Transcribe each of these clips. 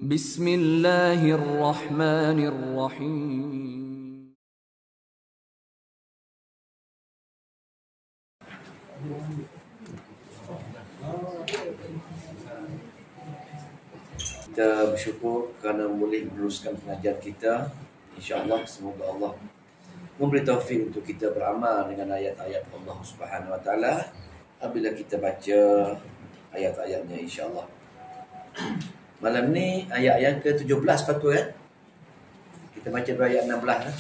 Bismillahirrahmanirrahim. Kita bersyukur kerana boleh meneruskan pengajian kita. InsyaAllah semoga Allah memberi taufik untuk kita beramal dengan ayat-ayat Allah Subhanahu Wa Taala apabila kita baca ayat-ayatnya, insyaAllah. Malam ni ayat yang ke-17 patut kan? Kita baca dulu ayat 16 kan?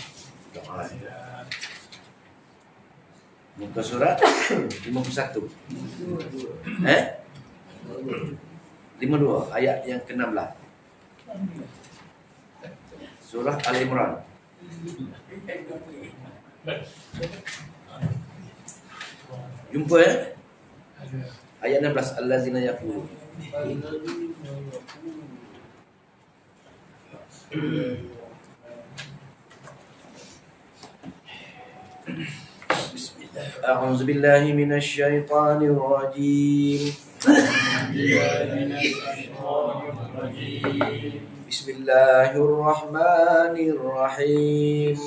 Muka surat 51. 52 ayat yang ke-16. Surah Al-Imran. Jumpa ya? Ayat 16, allazina yaqulun. Bismillah. A'udzu billahi minasy syaithanir rajim. Bismillahirrahmanirrahim.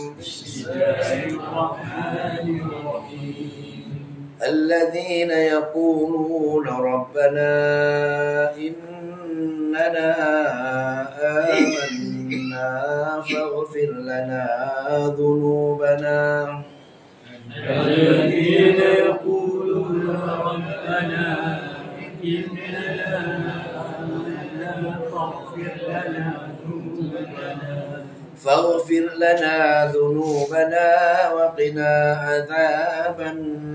الذين يقولون ربنا إننا آمنا فاغفر لنا ذنوبنا. الذين يقولون ربنا إننا آمنا فاغفر لنا ذنوبنا وقنا عذاب النار.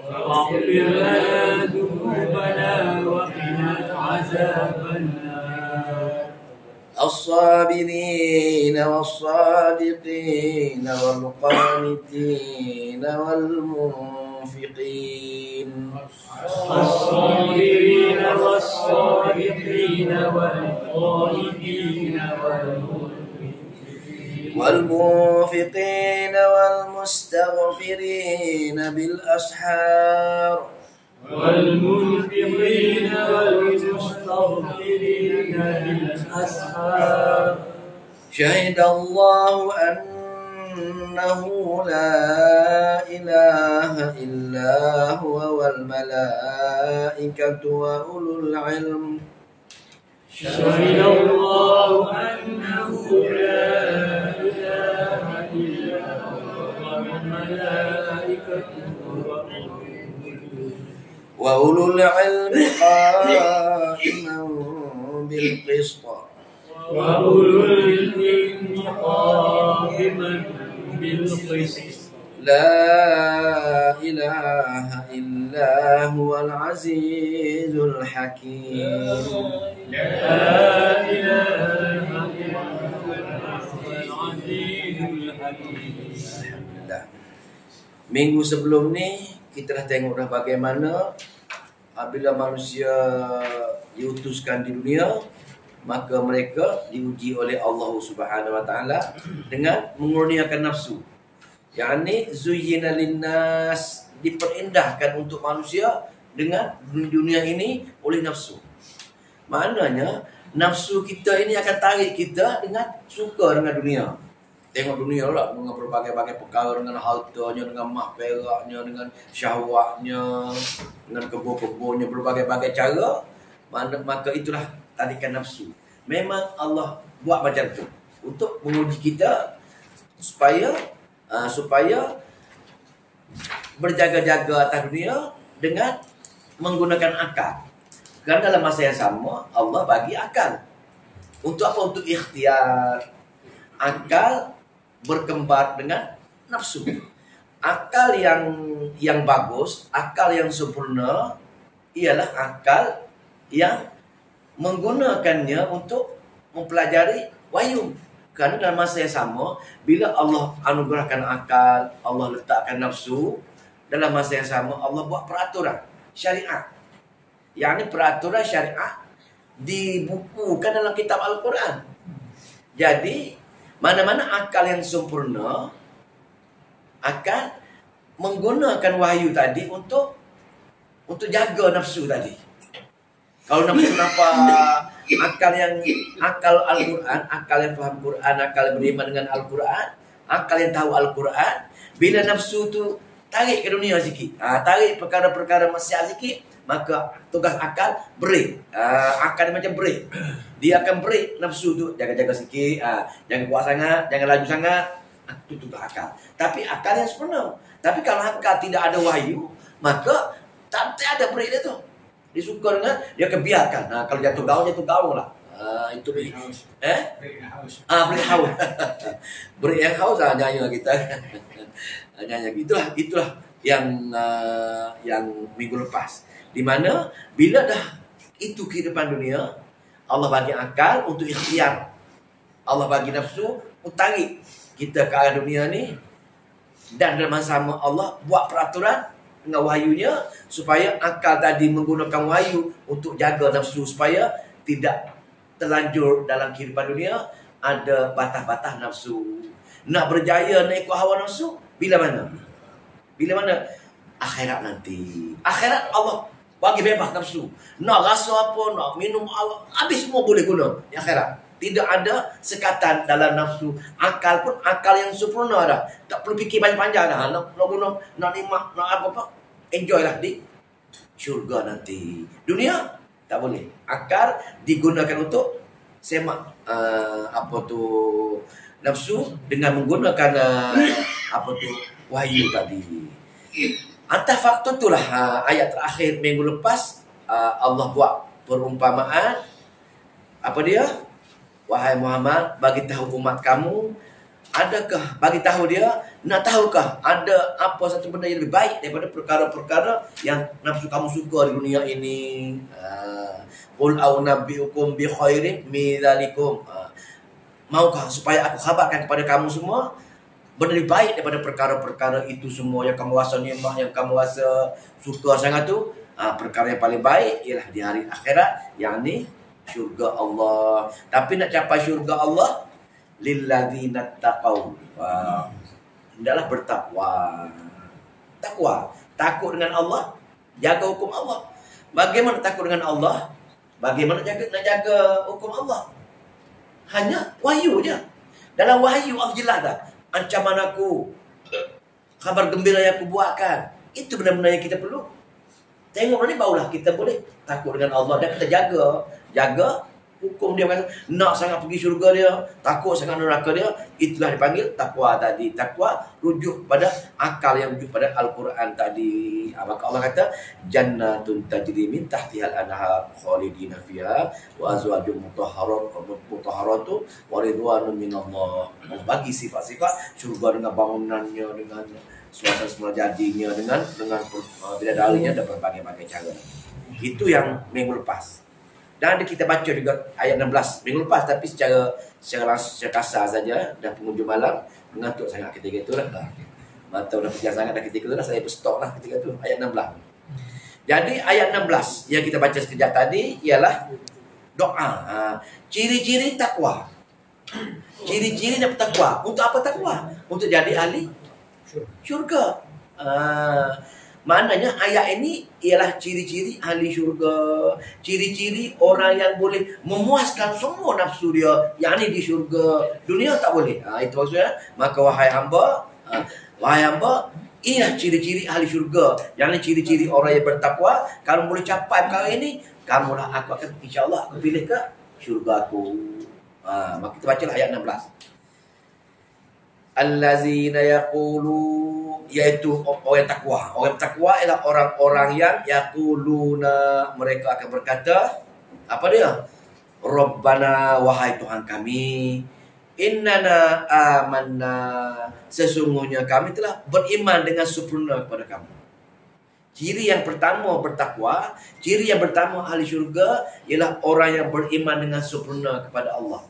فاغفر لنا ذنوبنا وقنا عذاب النار. الصابرين والصادقين والقانتين والمنفقين. الصابرين والصادقين والقانتين والمنفقين والمستغفرين بالأسحار. والمنفقين والمستغفرين بالأسحار. شهد الله أنه لا إله إلا هو والملائكة وأولو العلم. شهد الله أنه لا إله إلا هو والملائكة وأولو العلم قائما بالقسط. وأولو العلم قائما بالقسط. لا إله إلا هو العزيز الحكيم. لا إله إلا هو العزيز الحكيم. Alhamdulillah. Minggu sebelum ni kita dah tengok dah bagaimana apabila manusia diutuskan di dunia, maka mereka diuji oleh Allah Subhanahu Wa Taala dengan mengurniakan nafsu. Yakni zuyyina linnas, diperindahkan untuk manusia dengan dunia ini oleh nafsu. Maknanya nafsu kita ini akan tarik kita dengan suka dengan dunia. Tengok dunia lah dengan berbagai-bagai perkara, dengan hartanya, dengan mah peraknya, dengan syahwatnya, dengan kebun-kebunnya, berbagai-bagai cara. Maka itulah tarikan nafsu. Memang Allah buat macam tu untuk menguji kita supaya berjaga-jaga atas dunia dengan menggunakan akal. Kerana dalam masa yang sama Allah bagi akal. Untuk apa? Untuk ikhtiar. Akal berkembar dengan nafsu. Akal yang bagus, akal yang sempurna ialah akal yang menggunakannya untuk mempelajari wahyu. Kerana dalam masa yang sama, bila Allah anugerahkan akal, Allah letakkan nafsu, dalam masa yang sama Allah buat peraturan syariat. Yang ini peraturan syariat dibukukan dalam kitab Al-Quran. Jadi mana-mana akal yang sempurna akan menggunakan wahyu tadi untuk jaga nafsu tadi. Kalau nafsu nampak akal Al-Quran, akal yang faham Quran, akal yang beriman dengan Al-Quran, akal yang tahu Al-Quran. Bila nafsu tu tarik ke dunia sikit, tarik perkara-perkara maksiat sikit, maka tugas akal break. Akal macam break. Dia akan break nafsu tu, jaga-jaga sikit, jangan kuat sangat, jangan laju sangat. Itu tugas akal. Tapi akal yang sempurna. Tapi kalau akal tidak ada wahyu, maka tak ada break dia tu. Dia suka dengan, dia akan biarkan. Kalau jatuh gaung lah. Itu break house. Break house. Break yang house nyanyi kita. Nyanyi. Itulah yang minggu lepas. Di mana bila dah itu kehidupan dunia, Allah bagi akal untuk ikhtiar. Allah bagi nafsu utarik kita ke arah dunia ni. Dan dalam masa sama Allah buat peraturan dengan wahyunya supaya akal tadi menggunakan wahyu untuk jaga nafsu supaya tidak terlanjur dalam kehidupan dunia ada batas-batas nafsu. Nak berjaya nak ikut hawa nafsu bila mana? Bila mana? Akhirat nanti. Akhirat Allah bagi bebas nafsu. Nak rasa apa, nak minum apa, habis semua boleh guna di akhirat. Tidak ada sekatan dalam nafsu. Akal pun akal yang sempurna dah. Tak perlu fikir panjang-panjang dah. Nak guna, nak nikmat, nak apa-apa. Enjoy lah di syurga nanti. Dunia tak boleh. Akal digunakan untuk semak nafsu dengan menggunakan wahyu tadi. Atas faktor itulah ayat terakhir minggu lepas Allah buat perumpamaan. Apa dia? Wahai Muhammad, bagi tahu umat kamu, adakah bagi tahu dia, nak tahukah ada apa satu benda yang lebih baik daripada perkara-perkara yang nafsu kamu suka di dunia ini? Qul a'unabbi'ukum bi khairin min dzalikum. Maukah supaya aku khabarkan kepada kamu semua benda lebih baik daripada perkara-perkara itu semua yang kamu rasa nikmat, yang kamu rasa suka sangat tu? Perkara yang paling baik ialah di hari akhirat, yakni syurga Allah. Tapi nak capai syurga Allah, lilladzina taqaw. Hendaklah bertakwa. Takwa, takut dengan Allah, jaga hukum Allah. Bagaimana takut dengan Allah? Bagaimana nak jaga hukum Allah? Hanya wahyu je. Dalam wahyu Allah jelas dah. Ancaman aku, kabar gembira yang aku buatkan, itu benar-benar yang kita perlu. Tengok ni barulah kita boleh takut dengan Allah dan kita jaga hukum dia. Nak sangat pergi syurga dia, takut sangat neraka dia, itulah dipanggil takwa tadi. Takwa rujuk pada akal yang rujuk pada Al-Quran tadi. Maka Allah kata jannatun tajri min tahtihal anhar khalidina fiha wa azwajun mutahharatu wa ridwanun minallah. Bagi sifat-sifat syurga dengan bangunannya, dengan suasana semula jadinya, dengan bidadarinya dan berbagai-bagai cara. Itu yang minggu lepas. Dan kita baca juga ayat 16 minggu lepas, tapi secara kasar saja. Dah penghujung malam, mengantuk sangat ketika itu lah. Mata dah pejam sangat dah ketika itu lah. Saya berstop lah ketika itu, ayat 16. Jadi ayat 16 yang kita baca sekejap tadi ialah doa. Ciri-ciri takwa. Ciri-ciri dan takwa. Untuk apa takwa? Untuk jadi ahli syurga. Maknanya ayat ini ialah ciri-ciri ahli syurga, ciri-ciri orang yang boleh memuaskan semua nafsu dia, yakni di syurga. Dunia tak boleh. Itu maksudnya. Maka wahai hamba, inilah ciri-ciri ahli syurga, yakni ciri-ciri orang yang bertakwa. Kalau boleh capai perkara ini, kamulah aku akan, insya-Allah aku pilih ke syurga aku. Maka kita bacalah ayat 16. Allazina yaqulu, iaitu orang takwa. Orang takwa ialah orang-orang yang yaquluna, mereka akan berkata, apa dia? Rabbana, wahai Tuhan kami, innana amanna, sesungguhnya kami telah beriman dengan sempurna kepada kamu. Ciri yang pertama bertakwa, ciri yang pertama ahli syurga ialah orang yang beriman dengan sempurna kepada Allah.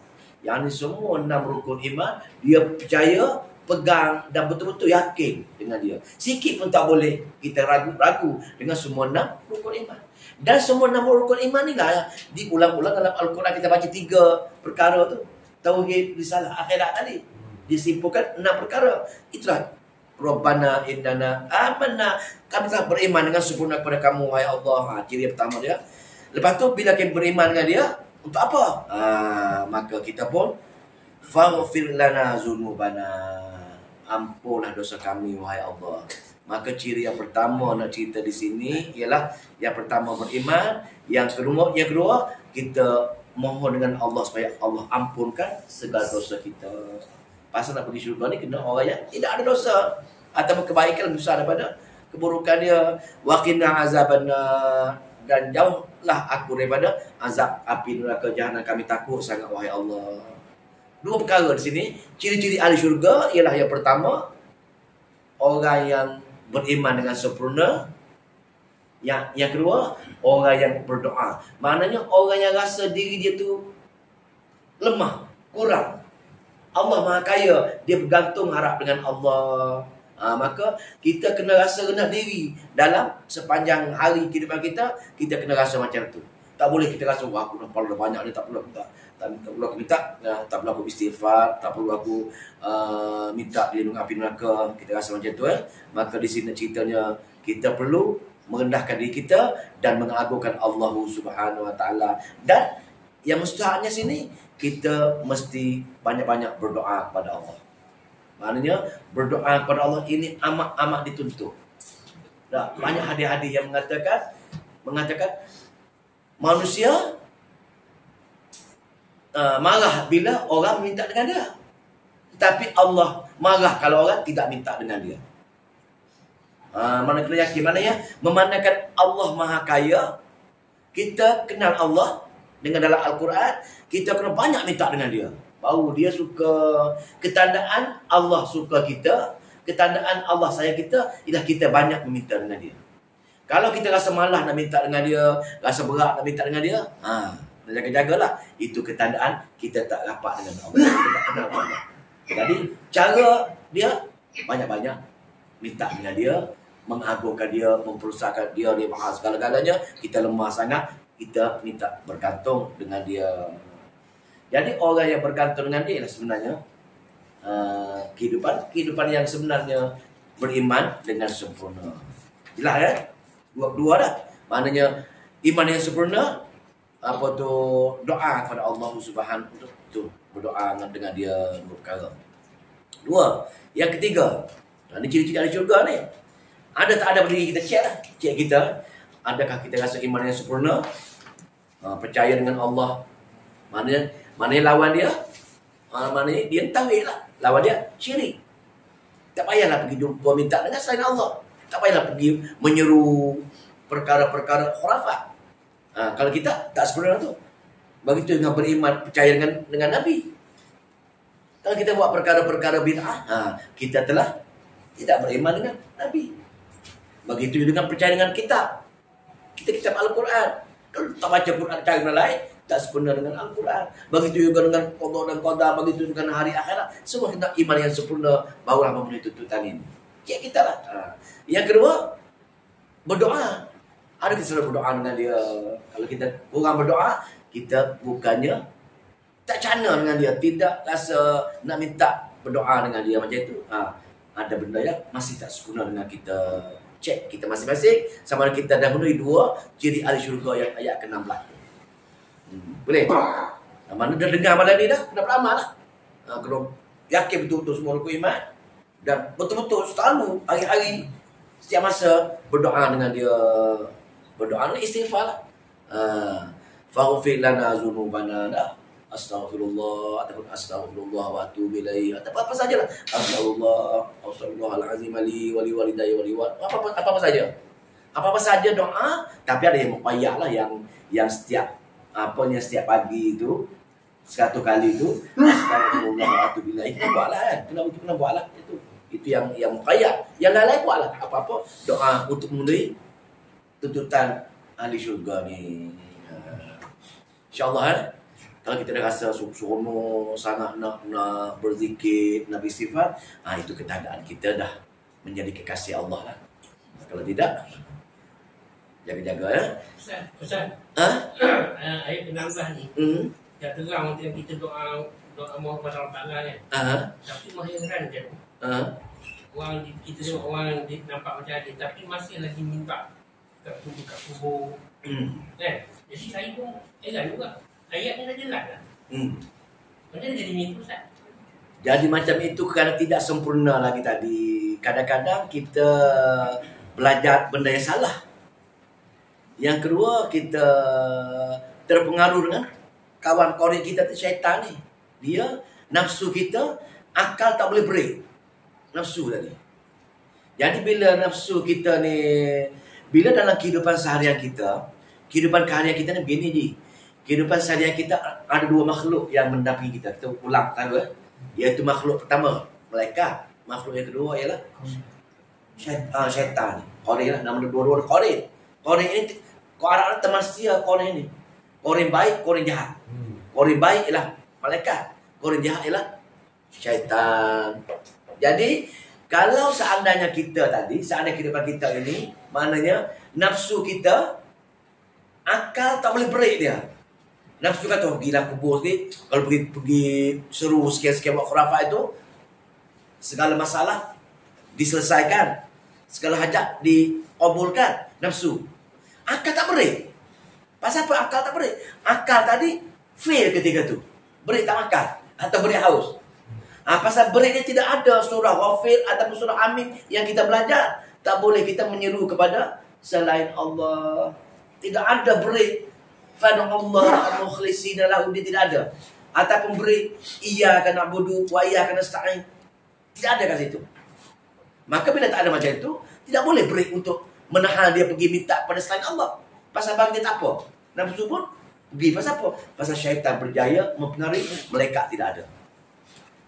Yang ini semua 6 rukun iman dia percaya, pegang dan betul-betul yakin dengan dia. Sikit pun tak boleh kita ragu-ragu dengan semua 6 rukun iman. Dan semua 6 rukun iman ni lah diulang-ulang dalam Al-Quran. Kita baca 3 perkara tu. Tauhid, risalah, akhirat tadi. Disimpulkan 6 perkara. Itulah Rabbana innana amanna, kami telah beriman dengan sempurna kepada kamu wahai Allah. Ciri yang pertama dia. Lepas tu bila kita beriman dengan dia, Untuk apa? Maka kita pun faghfir lana dzunubana. Ampunlah dosa kami wahai Allah. Maka ciri yang pertama nak cerita di sini ialah yang pertama beriman, yang kedua kita mohon dengan Allah supaya Allah ampunkan segala dosa kita. Pasal nak pergi syurga ni kena orang yang tidak ada dosa atau kebaikan besar daripada keburukan dia. Waqina azabannar, dan jauhlah aku daripada azab api neraka jahanam. Kami takut sangat wahai Allah. Dua perkara di sini, ciri-ciri ahli syurga ialah yang pertama, orang yang beriman dengan sempurna. Yang kedua, orang yang berdoa. Maknanya orang yang rasa diri dia tu lemah, kurang. Allah Maha Kaya, dia bergantung harap dengan Allah. Maka kita kena rasa rendah diri dalam sepanjang hari kehidupan kita. Kita kena rasa macam tu. Tak boleh kita rasa, wah aku dah banyak ni, tak perlu aku tak perlu aku minta, tak perlu aku istighfar, tak perlu aku minta dilindungi api neraka. Kita rasa macam tu. Maka di sini ceritanya kita perlu merendahkan diri kita dan mengagungkan Allah Subhanahu Wa Taala. Dan yang mustahaknya sini, kita mesti banyak-banyak berdoa kepada Allah. Maknanya berdoa kepada Allah ini amat-amat dituntut. Banyak hadis-hadis yang mengatakan manusia marah bila orang minta dengan dia, tetapi Allah marah kalau orang tidak minta dengan dia. Mana kena yakin, maknanya memandangkan Allah Maha Kaya. Kita kenal Allah dengan dalam Al-Quran, kita kena banyak minta dengan dia, baru dia suka. Ketandaan Allah suka kita, ketandaan Allah sayang kita ialah kita banyak meminta dengan dia. Kalau kita rasa malas nak minta dengan dia, rasa berat nak minta dengan dia, jaga-jagalah. Itu ketandaan kita tak rapat dengan Allah, kita tak kenal Allah. Jadi cara dia banyak-banyak minta dengan dia, mengagungkan dia, memperusahakan dia. Dia maha segala-galanya, kita lemah sangat, kita minta bergantung dengan dia. Jadi orang yang bergantung dengan dia lah sebenarnya kehidupan yang sebenarnya beriman dengan sempurna. Jelas kan? Dua dah. Maknanya iman yang sempurna, apa tu, doa kepada Allah Subhanahu tu, berdoa dengan dia, dua perkara. Dua. Yang ketiga, ini ciri-ciri ahli syurga ni. Ada tak ada berdiri kita cek lah. Cek kita, adakah kita rasa iman yang sempurna, percaya dengan Allah. Maknanya lawan dia, maknanya dia tauhid lah. Lawan dia syirik. Tak payahlah pergi jumpa minta dengan selain Allah. Tak payahlah pergi menyeru perkara-perkara khurafat. Kalau kita tak sempurna tu. Begitu dengan beriman, percaya dengan Nabi. Kalau kita buat perkara-perkara bid'ah, kita telah tidak beriman dengan Nabi. Begitu dengan percaya dengan kitab. Kita kitab Al-Quran. Kalau tak baca Quran cara lain, tak sempurna dengan Al-Quran. Begitu juga dengan qada dan qadar, begitu dengan hari akhirat. Semua kita iman yang sempurna, barulah memenuhi tuntutan ini. Ya kita lah. Yang kedua, berdoa. Ada kita selalu berdoa dengan dia. Kalau kita kurang berdoa, kita bukannya tak cana dengan dia, tidak rasa nak minta berdoa dengan dia macam itu. Ada benda yang masih tak sempurna dengan kita. Cek kita masing-masing sama ada kita dah memenuhi dua ciri ahli syurga yang ayat ke-16. Boleh? Mana dah dengar malam ni dah, kena beramal lah. Kena yakin betul-betul semua rukun iman dan betul-betul selalu hari-hari setiap masa berdoa dengan dia. Berdoa ni istighfar lah. Faghfir lana dzunubana, astaghfirullah ataupun astaghfirullah wa atubu ilaih, atau apa sajalah, astagfirullahalazim li wa li walidayya wa li apa saja. Apa-apa saja doa, tapi ada yang muqayyad lah, yang setiap setiap pagi itu 100 kali itu astagfirullah wa atubu ilaih. Kita buatlah kan. Kena buatlah itu yang muqayyad. Yang lain buatlah apa-apa doa untuk memenuhi tuntutan ahli syurga ni. InsyaAllah kalau kita dah rasa seronok sangat nak berzikir, nak bersifat, itu ketandaan kita dah menjadi kekasih Allah lah. Kalau tidak, jaga-jaga ya. Ustaz. Ayat ke-16 ni. Dah terang macam kita doa mohon kepada Allah Ta'ala kan. Tapi makin heran je. Orang kita tengok orang nampak macam ada, tapi masih lagi minta kat kubur. Kan? Jadi saya pun heran juga. ayatnya dah jelas lah. Macam mana jadi macam Ustaz? Jadi macam itu kerana tidak sempurna lagi tadi. Kadang-kadang kita belajar benda yang salah. Yang kedua, kita terpengaruh dengan kawan korin kita tu, syaitan ni. Dia, nafsu kita, akal tak boleh break. Nafsu tadi. Jadi bila nafsu kita ni, bila dalam kehidupan seharian kita, kehidupan keharian kita ni begini je. Kehidupan seharian kita ada dua makhluk yang mendampingi kita. Kita ulang tahu iaitu makhluk pertama, malaikat. Makhluk yang kedua ialah syaitan. Korin lah, nama dua-dua korin. Korin ini, kau arah teman setia korin ini. Korin baik, korin jahat. Korin baik ialah malaikat. Korin jahat ialah syaitan. Jadi, kalau seandainya kita tadi, seandainya kehidupan kita ini, maknanya nafsu kita, akal tak boleh break dia. Nafsu kata, pergilah kubur sikit. Kalau pergi seru sekian-sekian buat khurafat itu, segala masalah diselesaikan. Segala hajat dikabulkan. Nafsu. Akal tak break. Pasal apa akal tak break? Akal tadi fail ketika tu. Break tak makan. Atau break haus. Pasal break dia tidak ada surah Ghafir ataupun surah Amin yang kita belajar. Tak boleh kita menyeru kepada selain Allah. Tidak ada break. Fad'u Allah mukhlisina lahu, dia tidak ada. Ataupun break iyyaka na'budu wa iyyaka nasta'in. Tidak ada kat situ. Maka bila tak ada macam itu, tidak boleh break untuk menahan dia pergi minta pada selain Allah. Pasal bagi dia tak apa. Nafsu pun pergi. Pasal apa? Pasal syaitan berjaya mempengaruhi, malaikat tidak ada.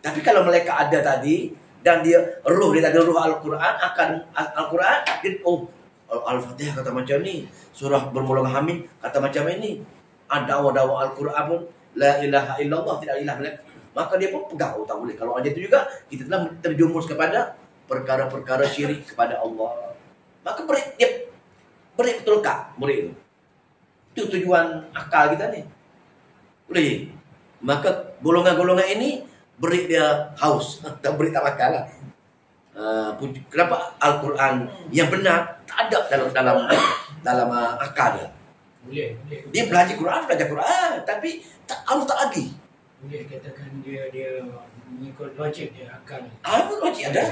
Tapi kalau malaikat ada tadi, dan dia roh dia tak ada roh Al-Quran, akan Al-Quran, dia, Al-Fatihah kata macam ni, surah bermula dengan Hamid kata macam ini, dakwah-dakwah Al-Quran pun la ilaha illallah, tidak ilah. Maka dia pun pegang, tak boleh. Kalau ada itu juga, kita telah terjumus kepada perkara-perkara syirik kepada Allah. Maka dia betul kak murid itu. Itu tujuan akal kita ni. Boleh. Maka golongan-golongan ini beri dia haus, tak beri tak makan lah. Kenapa Al-Quran yang benar tak ada dalam akal dia? Boleh. Dia belajar Quran, tapi Allah tak lagi. Boleh katakan dia mengikut logik dia, akal. Logik ada.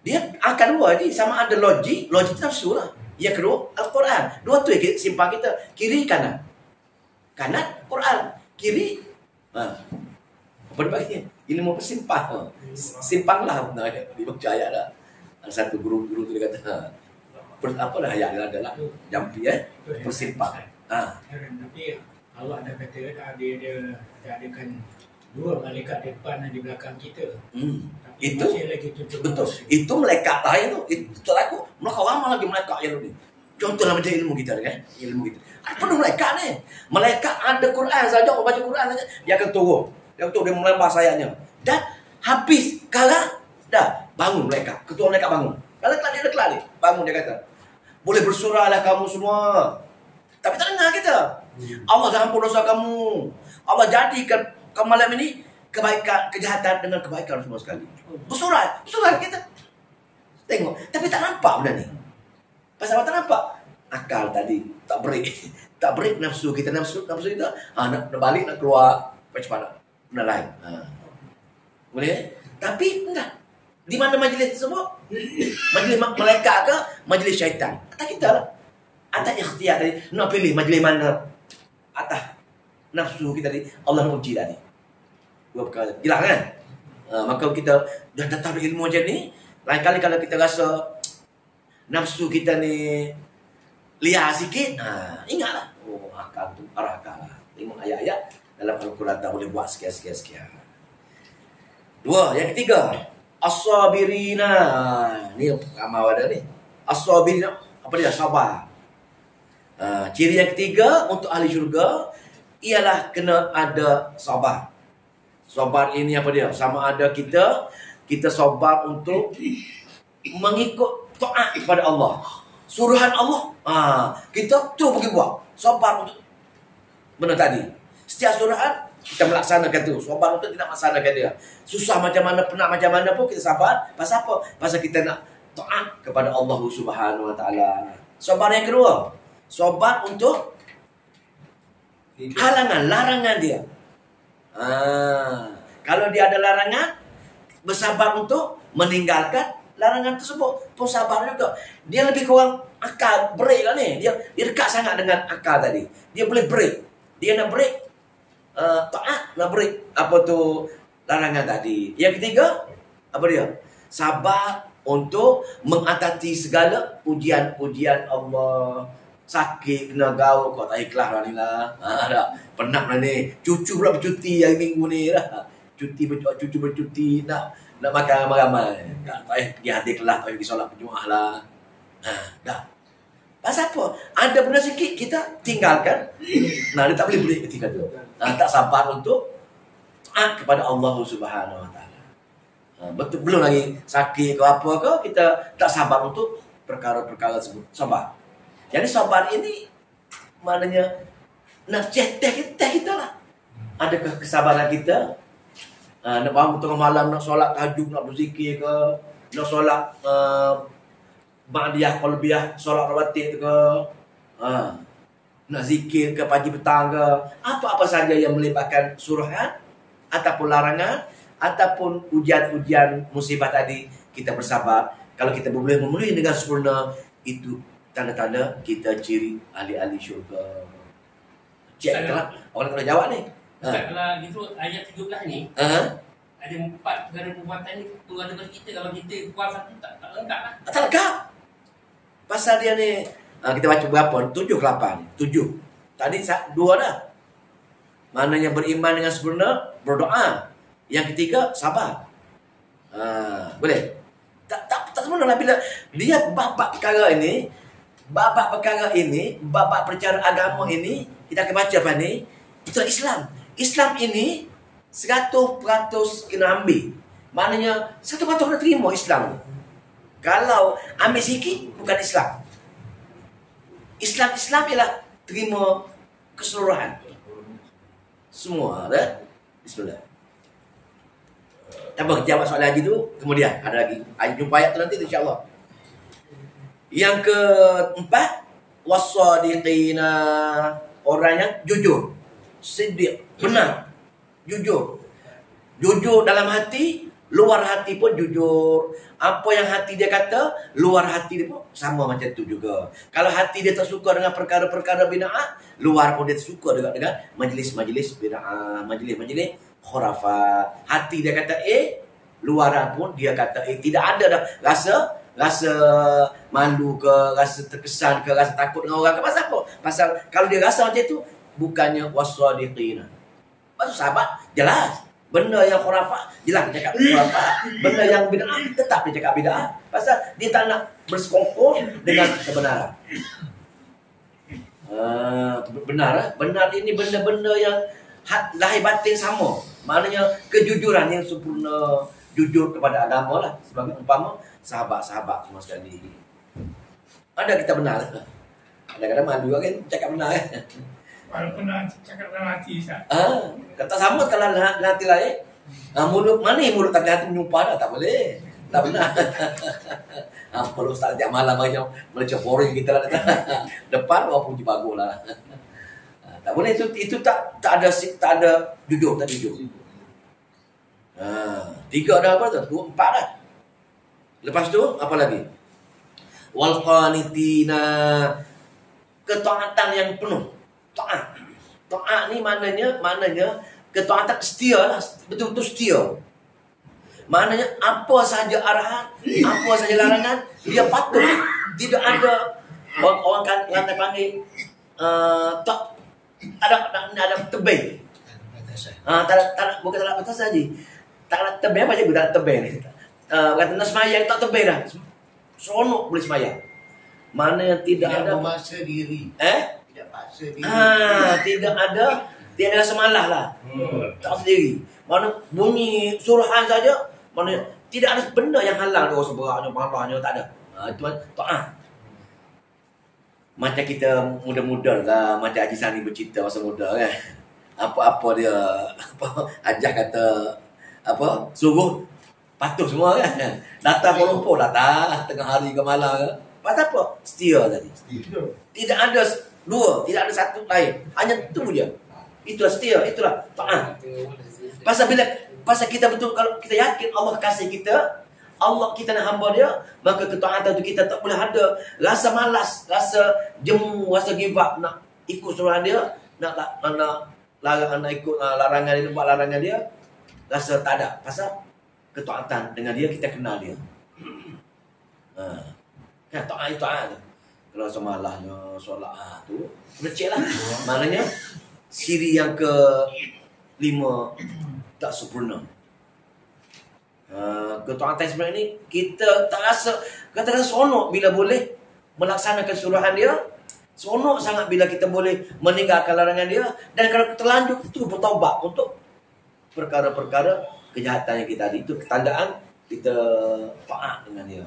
Dia akal dua je, sama ada logik nafsu lah. Yang kedua Al-Quran. Dua tu yang simpang kita, kiri kanan. Kanan Quran, kiri apa dia bagi? Ilmu persimpang. Simpanglah benar dia baca ayat dah. Satu guru tu dia kata, apa dah ayat dia adalah jampi persimpang. Tapi Allah ada kata dia adakan dua malaikat depan dan di belakang kita. Itu betul. Itu malaikat lain tu. Itu aku. Mereka lama lagi malaikat yang lebih. Contohlah macam ilmu kita kan. Ilmu kita. Ada penuh malaikat ni. Malaikat ada Quran saja, baca Quran saja, dia akan turun. Dia melempar sayapnya. Dan habis kalah, dah bangun malaikat. Ketua malaikat bangun. Kalau dia dah kelar ni, bangun dia kata, boleh bersurahlah kamu semua. Tapi tak dengar kita. Allah dah ampun dosa kamu. Allah jadikan kamu malam ini kebaikan, kejahatan dengan kebaikan semua sekali. Bersurah kita. Tengok, tapi tak nampak benda ni. Pasal apa tak nampak? Akal tadi tak break. Tak break nafsu kita, nafsu kita nak balik, nak keluar cepat benda lain. Boleh? Tapi enggak. Di mana majlis tersebut? Majlis malaikat ke majlis syaitan? Atas kita lah. Atas ikhtiar tadi, nak pilih majlis mana? Atas nafsu kita tadi, Allah nak uji tadi. Dua perkara. Jelas kan? Maka kita dah datang ilmu macam ni, lain kali kalau kita rasa nafsu kita ni liar sikit, ingatlah. Akal tu, arah akal lah. Tengok ayat-ayat dalam Al-Quran tak boleh buat sekian. Dua, yang ketiga, as-sabirina. Ni amal ada ni. As-sabirina, apa dia? Sabar. Ciri yang ketiga untuk ahli syurga ialah kena ada sabar. Sabar ini apa dia? Sama ada kita sabar untuk mengikut taat kepada Allah. Suruhan Allah, kita tu pergi buat. Sabar untuk benda tadi. Setiap suruhan kita melaksanakan tu. Sabar untuk tidak melaksanakan dia. Susah macam mana, penat macam mana pun kita sabar. Pasal apa? Pasal kita nak taat kepada Allah Subhanahu Wa Taala. Sabar yang kedua, sabar untuk Halangan, larangan dia. Kalau dia ada larangan, bersabar untuk meninggalkan larangan tersebut. Pun sabar juga. Dia lebih kurang akal, break lah ni. Dia dekat sangat dengan akal tadi. Dia boleh break. Dia nak break taat, nak break apa tu larangan tadi. Yang ketiga, apa dia? Sabar untuk mengatasi segala ujian-ujian Allah. Sakit, kena gaul, kau tak ikhlas lah ni lah. Ada penat lah ni. Cucu pula bercuti hari minggu ni lah. Cucu bercuti, nak makan ramai-ramai. Tak payah pergi hati kelas, tak payah pergi solat berjumaah lah. Dah. Pasal apa? Ada benda sikit, kita tinggalkan. Dia tak boleh beri ketika tu. Tak sabar untuk taat kepada Allah Subhanahu Wa Taala. Betul, belum lagi sakit ke apa ke, kita tak sabar untuk perkara-perkara tersebut. Sabar. Jadi sabar ini maknanya nak test kita lah. Adakah kesabaran kita? Nak bangun tengah malam, nak solat tahajud, nak berzikir ke, nak solat ba'diyah, qalbiyah, solat rawatib ke, nak zikir ke pagi petang ke, apa-apa saja yang melibatkan suruhan ataupun larangan ataupun ujian-ujian musibah tadi, kita bersabar. Kalau kita boleh memenuhi dengan sempurna, itu tanda-tanda kita ciri ahli-ahli syurga. Cek lah. Orang tak boleh jawab ni. Kalau gitu ayat 13 ni, ada 4 perkara perbuatan ni tu ada bagi kita. Kalau kita kurang satu tak lengkap lah. Tak lengkap. Pasal dia ni, kita baca berapa? 7 ke 8 ni? 7. Tadi 2 dah. Maknanya beriman dengan sempurna, berdoa. Yang ketiga, sabar. Boleh? Tak sempurna lah bila dia bab perkara ini, bab perkara agama ini, kita akan baca apa ni? Itu Islam. Islam ini 100% kena ambil. Maknanya 100% kena terima Islam. Kalau ambil sikit, bukan Islam. Islam ialah terima keseluruhan. Semua dah. Bismillah. Apa jawab soalan lagi tu? Kemudian ada lagi. Jumpa ayat tu nanti insya-Allah. Yang keempat, wasadiqina, orang yang jujur. Siddiq, benar. Jujur. Jujur dalam hati, luar hati pun jujur. Apa yang hati dia kata, luar hati dia pun sama macam tu juga. Kalau hati dia tak suka dengan perkara-perkara bid'ah, luar pun dia suka dengan majlis-majlis bid'ah, majlis-majlis khurafat. Hati dia kata A, luaran pun dia kata A. Tidak ada dah rasa malu ke, rasa terkesan ke, rasa takut dengan orang ke. Pasal apa? Pasal kalau dia rasa macam tu, bukannya wasadiqina. Maksud sahabat, jelas. Benda yang khurafat, jelas dia cakap khurafat. Benda yang bid'ah, tetap dia cakap bid'ah. Pasal dia tak nak bersekongkol dengan kebenaran. Benar. Benar ini benda-benda yang lahir batin sama. Maknanya kejujuran yang sempurna, jujur kepada agama lah. Sebagai umpama sahabat-sahabat semua sekali. Ada kita benar. Kadang-kadang malu kan cakap benar kan. Walaupun cakap dalam hati Ustaz. Kata sama kalau hati lain. Mulut mana mulut tak hati menyumpah dah, tak boleh. Tak benar. Kalau Ustaz tiap malam macam boring kita lah. Depan orang puji bagus lah. Tak boleh, itu tak ada jujur, tak jujur. 3 dah apa tu? 4 dah. Lepas tu apa lagi? Wal qanitina, ketaatan yang penuh. Taat ni maknanya ketaatan setia lah, betul-betul setia. Maknanya apa saja arahan, apa saja larangan, dia patuh. Tidak ada orang kan yang panggil tak ada tebing. Bukan tak batas saja. Tak ada tebing apa je budak tebing ni. Kata nak sembahyang tak tebing dah. Seronok boleh sembahyang. Mana yang tidak ada memaksa diri. Tidak paksa diri. Tidak ada semalah lah. Tak sendiri. Mana bunyi suruhan saja, mana tidak ada benda yang halang tu seberatnya, marahnya, tak ada. Itu taat. Macam kita muda-muda lah, macam Haji Sani bercerita masa muda kan. Apa-apa dia Hajah kata suruh patuh semua kan. Datang Kuala Lumpur, datang tengah hari ke malam ke. Pasal apa? Setia tadi. Tidak ada dua, tidak ada satu lain. Hanya itu je. Itulah setia, itulah taat. Pasal kita betul, kalau kita yakin Allah kasih kita, Allah kita nak hamba dia, maka ketaatan tu kita tak boleh ada rasa malas, rasa jemu, rasa give up nak ikut suruhan dia, nak ikut larangan dia, buat larangan dia, rasa tak ada. Pasal ketaatan dengan dia, kita kenal dia. Kan taat itu taat. Kalau semalahnya solat tu receh lah. Maknanya ciri yang ke-5 tak sempurna. Ketaatan sebenarnya ni kita tak rasa, katakan seronok bila boleh melaksanakan suruhan dia, seronok sangat bila kita boleh meninggalkan larangan dia, dan kalau terlanjur itu bertaubat untuk perkara-perkara kejahatan yang kita ada. Itu ketandaan kita taat dengan dia.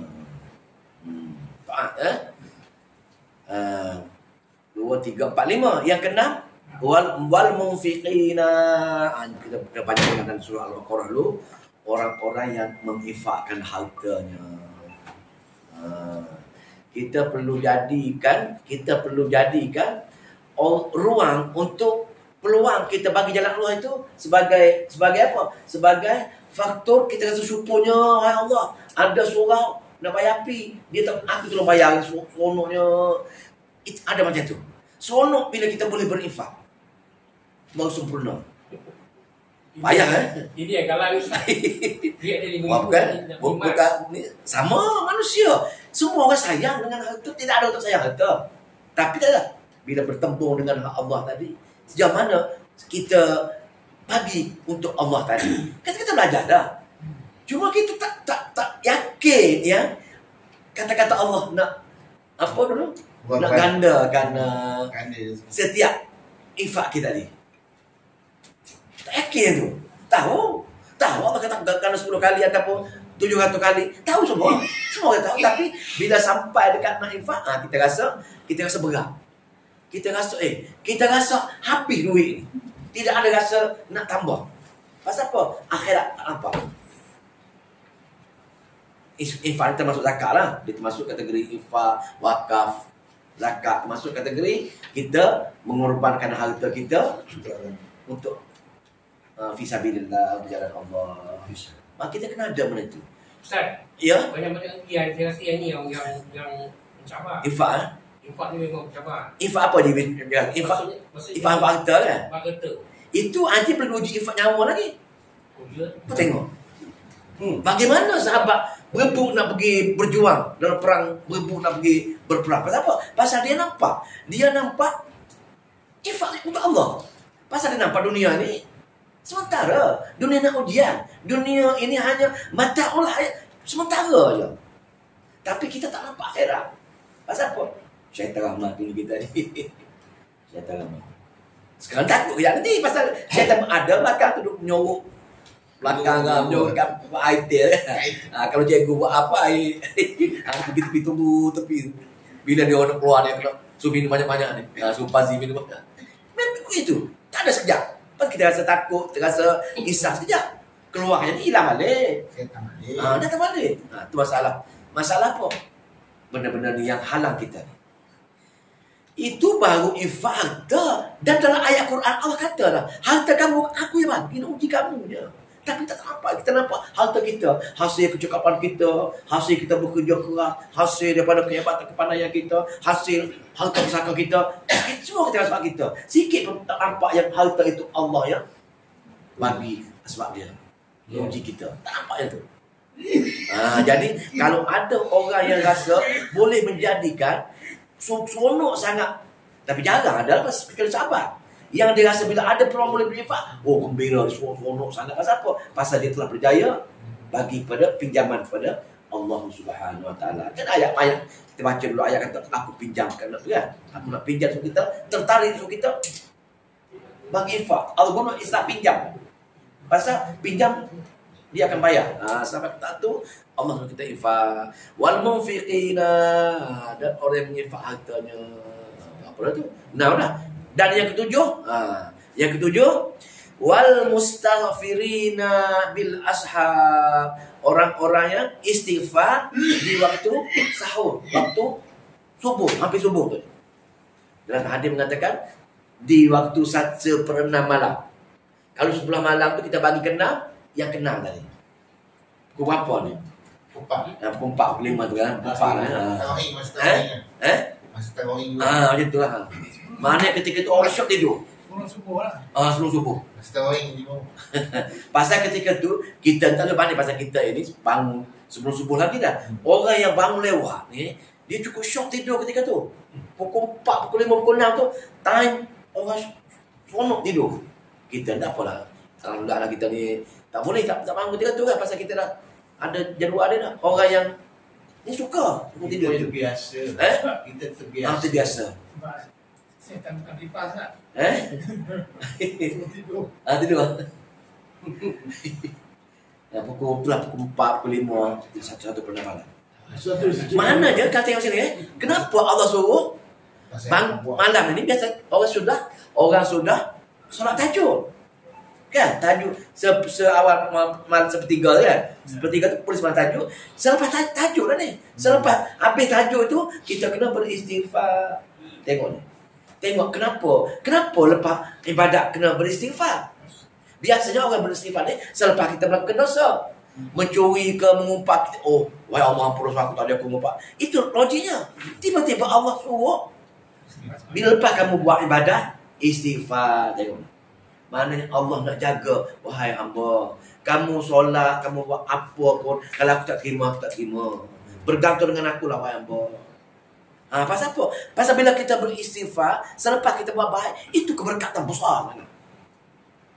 Taat 2, 3, 4, 5. Yang keenam, wal munfiqina. Kita baca dengan surah Al-Baqarah dulu. Orang-orang yang menginfakkan hartanya. Kita perlu jadikan ruang untuk peluang kita bagi jalan Allah itu sebagai apa? Sebagai faktor kita rasa syukurnya, hai Allah, ada surau nak bayar api, dia tak, aku tolong bayar, seronoknya. Ada macam tu. Seronok bila kita boleh berinfak. Baru sempurna. Payah Ini yang kalah ni. Dia ada 5,000. Bukan ni sama manusia. Semua orang sayang dengan harta, tidak ada orang sayang harta. Tapi tak ada. Bila bertempur dengan hak Allah tadi, sejauh mana kita bagi untuk Allah tadi. Kita belajar dah. Cuma kita tak yakin ya. Kata-kata Allah nak apa dulu? Nak gandakan setiap infak kita ni. Tak yakin tu. Tahu Allah kata gandakan 10 kali ataupun 700 kali. Tahu semua. Semua kita tahu. Tapi bila sampai dekat nak infak, kita rasa berat. Kita rasa habis duit ni. Tidak ada rasa nak tambah. Pasal apa? Akhirat tak nampak. Infak termasuk zakat lah. Dia termasuk kategori infak, wakaf, zakat. Termasuk kategori kita mengorbankan harta kita untuk fisabilillah, berjalan Allah. Maka kita kena ada benda itu. Ustaz, ya? banyak-banyak ujian. Saya rasa yang ni yang mencabar. Infak Infak ni memang mencabar. Infak apa dia? Infak harta kan? Harta. Itu nanti perlu uji infak nyawa lagi. Kau tengok. Bagaimana sahabat berebut nak pergi berjuang dalam perang, berebut nak pergi berperang. Pasal apa? Pasal dia nampak infak untuk Allah. Pasal dia nampak dunia ni sementara. Dunia nak ujian. Dunia ini hanya mata'ul hayat sementara je. Tapi kita tak nampak akhirat. Pasal apa? Syaitan rahmat dulu kita ni. Syaitan rahmat. Sekarang takut kejap nanti pasal syaitan ada belakang tu duduk menyorok belakang menyorokkan air teh. Kalau cikgu buat apa air pergi tepi tunggu tepi. Bila dia orang keluar dia kena suruh minum banyak-banyak ni. Suruh pazi minum banyak. Memang begitu. Tak ada sekejap. Lepas kita rasa takut, terasa isah sekejap. Keluarnya ni hilang balik. Datang balik. Itu masalah. Masalah apa? Benda-benda ni yang halang kita ni. Itu baru infak harta. Dan dalam ayat Quran Allah kata lah, harta kamu aku yang bagi, nak uji kamu je. Tapi tak nampak. Kita nampak harta kita, hasil kecakapan kita, hasil kita bekerja keras, hasil daripada kehebatan kepandaian kita, hasil harta pusaka kita. Semua kita sebab kita. Sikit pun tak nampak yang harta itu Allah yang bagi sebab dia uji kita. Tak nampak yang tu. Jadi kalau ada orang yang rasa boleh menjadikan seronok sangat, tapi jarang ada sekali sahabat yang dia rasa bila ada peluang boleh berinfak, gembira, seronok sangat. Pasal apa? Pasal dia telah berjaya bagi pada pinjaman kepada Allah Subhanahu Wa Taala. Kan ayat-ayat kita baca dulu, ayat kata aku pinjamkan kan. Aku nak pinjam, so kita tertarik, so kita bagi infak. Allah guna istilah pinjam. Pasal pinjam dia akan bayar. Sampai kata tu Allah suruh kita infak. Wal munfiqina, dan orang yang menginfak hartanya. Apa dah tu? Nah. Dan yang ketujuh, wal mustaghfirina bil ashab. Orang-orang yang istighfar di waktu sahur, waktu subuh, hampir subuh tu. Dalam hadis mengatakan di waktu 1/6 malam. Kalau 11 malam tu kita bagi ke 6, yang ke 6 tadi. Pukul berapa ni? Pukul 4, pukul 5 tu kan. Pukul 4 lah. Tarawih masa tarawih kan? Masa tarawih juga. Macam tu lah. Mana ketika tu orang syok tidur. Sebelum subuh lah. Sebelum subuh. Masa tarawih ni pun. Pasal ketika tu kita tak ada pandai pasal kita ini bangun sebelum subuh lagi dah. Orang yang bangun lewat ni dia cukup syok tidur ketika tu. Pukul 4, pukul 5, pukul 6 tu time orang seronok tidur. Kita tak apalah. Alhamdulillah kita ni tak boleh tak bangun ketika tu kan pasal kita dah ada jadual dia dah. Orang yang ni suka tidur Kita tu. terbiasa. Kita terbiasa. Terbiasa. Sebab setan bukan lipas lah. Tidur. Tidur. Pukul tu lah, pukul 4, pukul 5, satu malam. Mana je kata yang sini kenapa Allah suruh malam ini biasa orang sudah solat tahajud. Kan? Tahajud seawal malam sepertiga kan? Sepertiga tu polis malam tahajud. Selepas tahajud lah ni. Selepas habis tahajud tu kita kena beristighfar. Tengok ni. Tengok kenapa lepas ibadat kena beristighfar. Biasanya orang beristighfar ni selepas kita melakukan dosa. Mencuri ke mengumpat. Wahai Allah ampun dosa aku, tak ada aku mengumpat. Itu logiknya. Tiba-tiba Allah suruh. Bila lepas kamu buat ibadat, istighfar. Tengok. Maknanya Allah nak jaga. Wahai hamba, kamu solat, kamu buat apa pun, kalau aku tak terima, aku tak terima. Bergantung dengan aku lah wahai hamba. Pasal apa? Pasal bila kita beristighfar, selepas kita buat baik, itu keberkatan besar.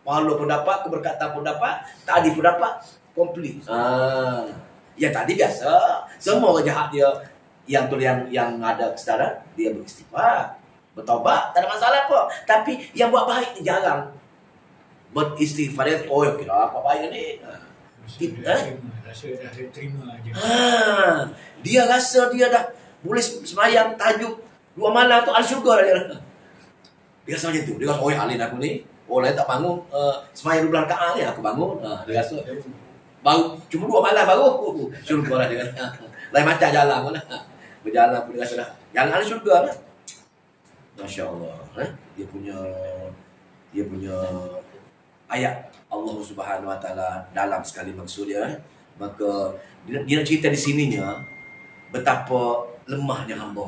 Walaupun dapat, keberkatan pun dapat, tadi pun dapat, komplit. Yang tadi biasa, semua orang jahat dia, yang ada kesedaran, dia beristighfar, bertaubat, tak ada masalah apa. Tapi yang buat baik ni jarang beristighfar. Dia kira apa baik ni? Rasa dah terima aja. Dia rasa dia dah boleh semayang tahajud 2 malam tu al syurga dia. Dia rasa macam tu. Dia rasa alin aku ni. Lain tak bangun semayang 12 rakaat ni aku bangun. Dia rasa baru cuma 2 malam baru syurga lah dia kata. Lain macam jalan pun lah. Berjalan pun dia rasa dah jalan al syurga lah. Masya-Allah. Dia punya ayat Allah Subhanahu Wa Taala dalam sekali maksud dia. Maka dia nak cerita di sininya betapa lemahnya hamba.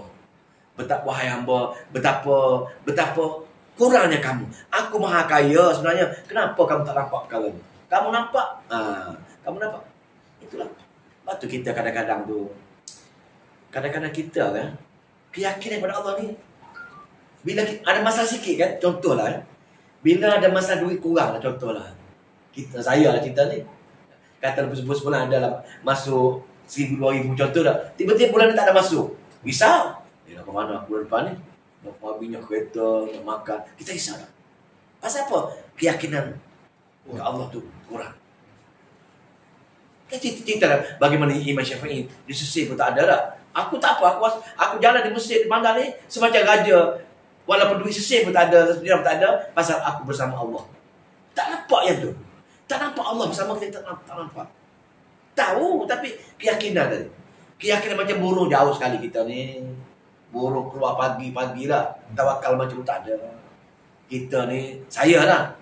Wahai hamba, betapa kurangnya kamu. Aku maha kaya sebenarnya. Kenapa kamu tak nampak perkara ni? Kamu nampak? Kamu nampak? Itulah. Lepas tu kita kadang-kadang kita kan, keyakinan pada Allah ni. Bila ada masalah sikit kan, contohlah bila ada masalah duit kurang lah, contohlah. Saya lah cerita ni. Kata lepas bulan ada lah masuk 1,000-2,000 contoh dah. Tiba-tiba bulan ni tak ada masuk. Risau. Nak ke mana bulan depan ni? Nak minyak kereta, nak makan. Kita risau tak? Pasal apa? Keyakinan ke Allah tu kurang. Kan cerita lah bagaimana Imam Syafi'i di Mesir pun tak ada lah. Aku tak apa. Aku jalan di Mesir, di bandar ni semacam raja. Walaupun duit sesir pun tak ada, sebenarnya pun tak ada. Pasal aku bersama Allah. Tak nampak yang tu. Tak nampak Allah bersama kita, tak nampak. Tahu, tapi keyakinan tadi. Keyakinan macam burung jauh sekali kita ni. Burung keluar pagi-pagi lah. Tawakal macam tak ada. Kita ni, saya lah.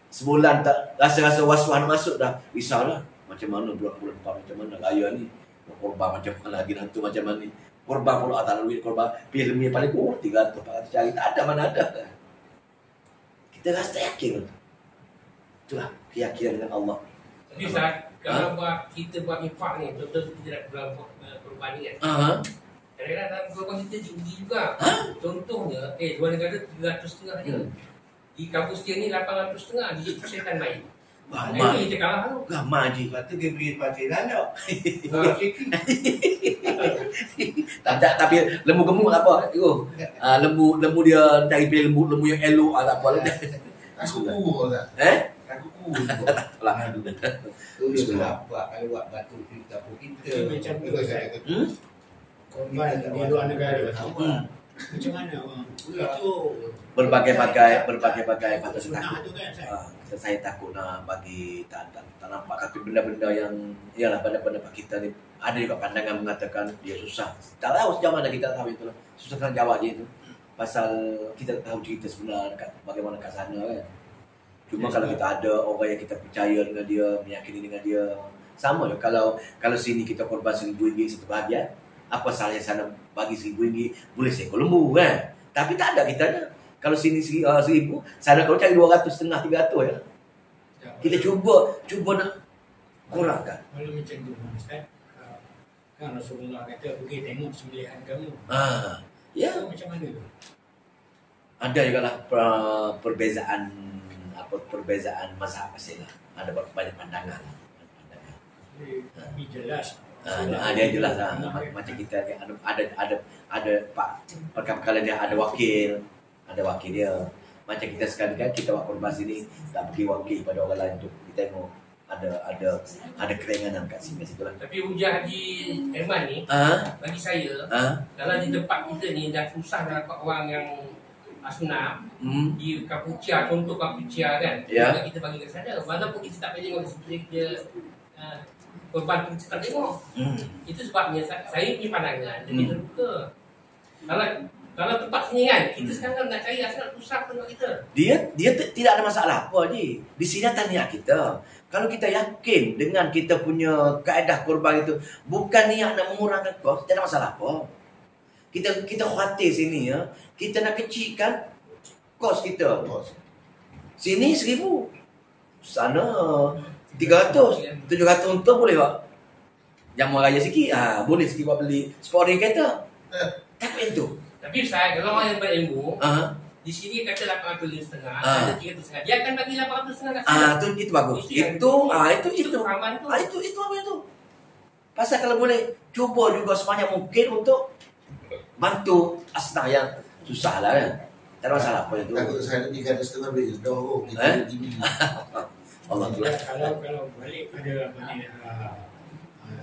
Sebulan tak rasa-rasa was-was masuk dah. Risau lah. Macam mana bulan depan, macam mana raya ni. Korban macam mana lagi nanti macam mana ni. Korban pula tak ada duit korban. Film yang paling kurang 300-400 cari. Tak ada mana ada. Kita rasa yakin. Itulah keyakinan dengan Allah. Tapi Ustaz, kalau kita buat infak ni, contoh kita nak buat korban ni kan. Kadang-kadang dalam korban kita tinggi juga. Contohnya, dua negara 300.5 je. Di kampus dia ni 800.5. Dia persenkan main. Ini kita kalah tu. Ramai je. Lepas tu dia beri patiran tak? Tapi lembu gemuk tak apa. Lembu dia cari pilih lembu yang elok tak apa. Aku kurus tak? Aku kurus. Lah. Tu dia dapat kalau buat batu kita pun kita. Macam tu Ustaz. Korban di luar negara. Macam mana itu berbagai-bagai kata sunnah takut. tu kan Saya takut nak bagi tak nampak, tapi benda-benda yang ialah pendapat kita ni ada juga pandangan mengatakan dia susah. Tak tahu sejauh mana kita tahu itulah. Susah nak jawab je itu. pasal kita tahu cerita sebenar bagaimana kat sana kan. Cuma kalau kita ada orang yang kita percaya dengan dia, meyakini dengan dia, sama je. Kalau sini kita korban RM1,000 satu bahagian, apa salahnya sana bagi RM1,000 boleh seekor lembu kan. Tapi tak ada kita ada. Kalau sini RM1,000, sana kalau cari 200 setengah 300 ya. Kita cuba nak kurangkan. Kalau macam tu Ustaz, kan Rasulullah kata pergi tengok sembelihan kamu. Ya. So, macam mana tu? Ada juga lah perbezaan mazhab pastilah. Ada banyak pandangan. Tapi jelas. Dia jelas lah. Macam kita ada perkara dia ada wakil dia. Macam kita sekarang kan kita buat korban sini tak pergi wakil pada orang lain untuk kita tengok ada keringanan kat sini situ lah. Tapi hujah Haji Aiman ni bagi saya kalau di tempat kita ni dah susah nak dapat orang yang asnaf di Kampuchea, contoh Kampuchea kan. Kita bagi kat sana walaupun kita tak boleh tengok seperti dia korban tu kita tak tengok. Itu sebabnya saya punya pandangan lebih terbuka. Kalau tempat sini kan, kita sekarang nak cari asal susah tengok kita. Dia tidak ada masalah apa je. Di sini tanya kita. Kalau kita yakin dengan kita punya kaedah korban itu bukan niat nak mengurangkan kos, tidak ada masalah apa. Kita khawatir sini ya. Kita nak kecilkan kos kita. Sini 1,000. Sana 300, 700 untuk boleh tak? Jamu raya sikit, boleh sikit buat beli sport kereta. Tak itu. Tapi Ustaz, kalau orang yang berilmu, di sini kata 850, ada 350. Dia akan bagi 850 kat sini. Itu bagus. Itu aman tu. Itu apa itu? Pasal kalau boleh cuba juga sebanyak mungkin untuk bantu asnaf yang susah lah kan. Tak ada masalah apa itu. Takut saya ni kan setengah beli dah kita gini. Allah tu. Kalau balik pada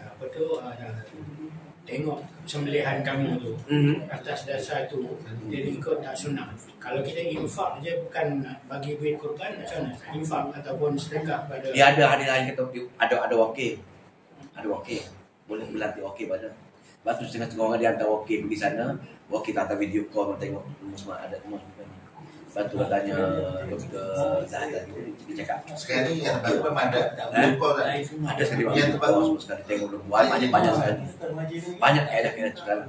apa tu tengok sembelihan kamu tu atas dasar tu dia ikut tak sunnah. Kalau kita infak je bukan bagi duit korban macam mana? Infak ataupun sedekah pada dia ada hari lain kata ada wakil. Ada wakil. Boleh melatih wakil pada. Batu setengah-setengah orang dia hantar wakil pergi sana. Wakil tak hantar video call tengok semua ada semua. Batu tanya Dr. Zahid dia cakap. Sekarang ni yang baru memang ada video call kan. Ada sekali wakil sekali tengok buat banyak sekali. Banyak kaedah sekarang.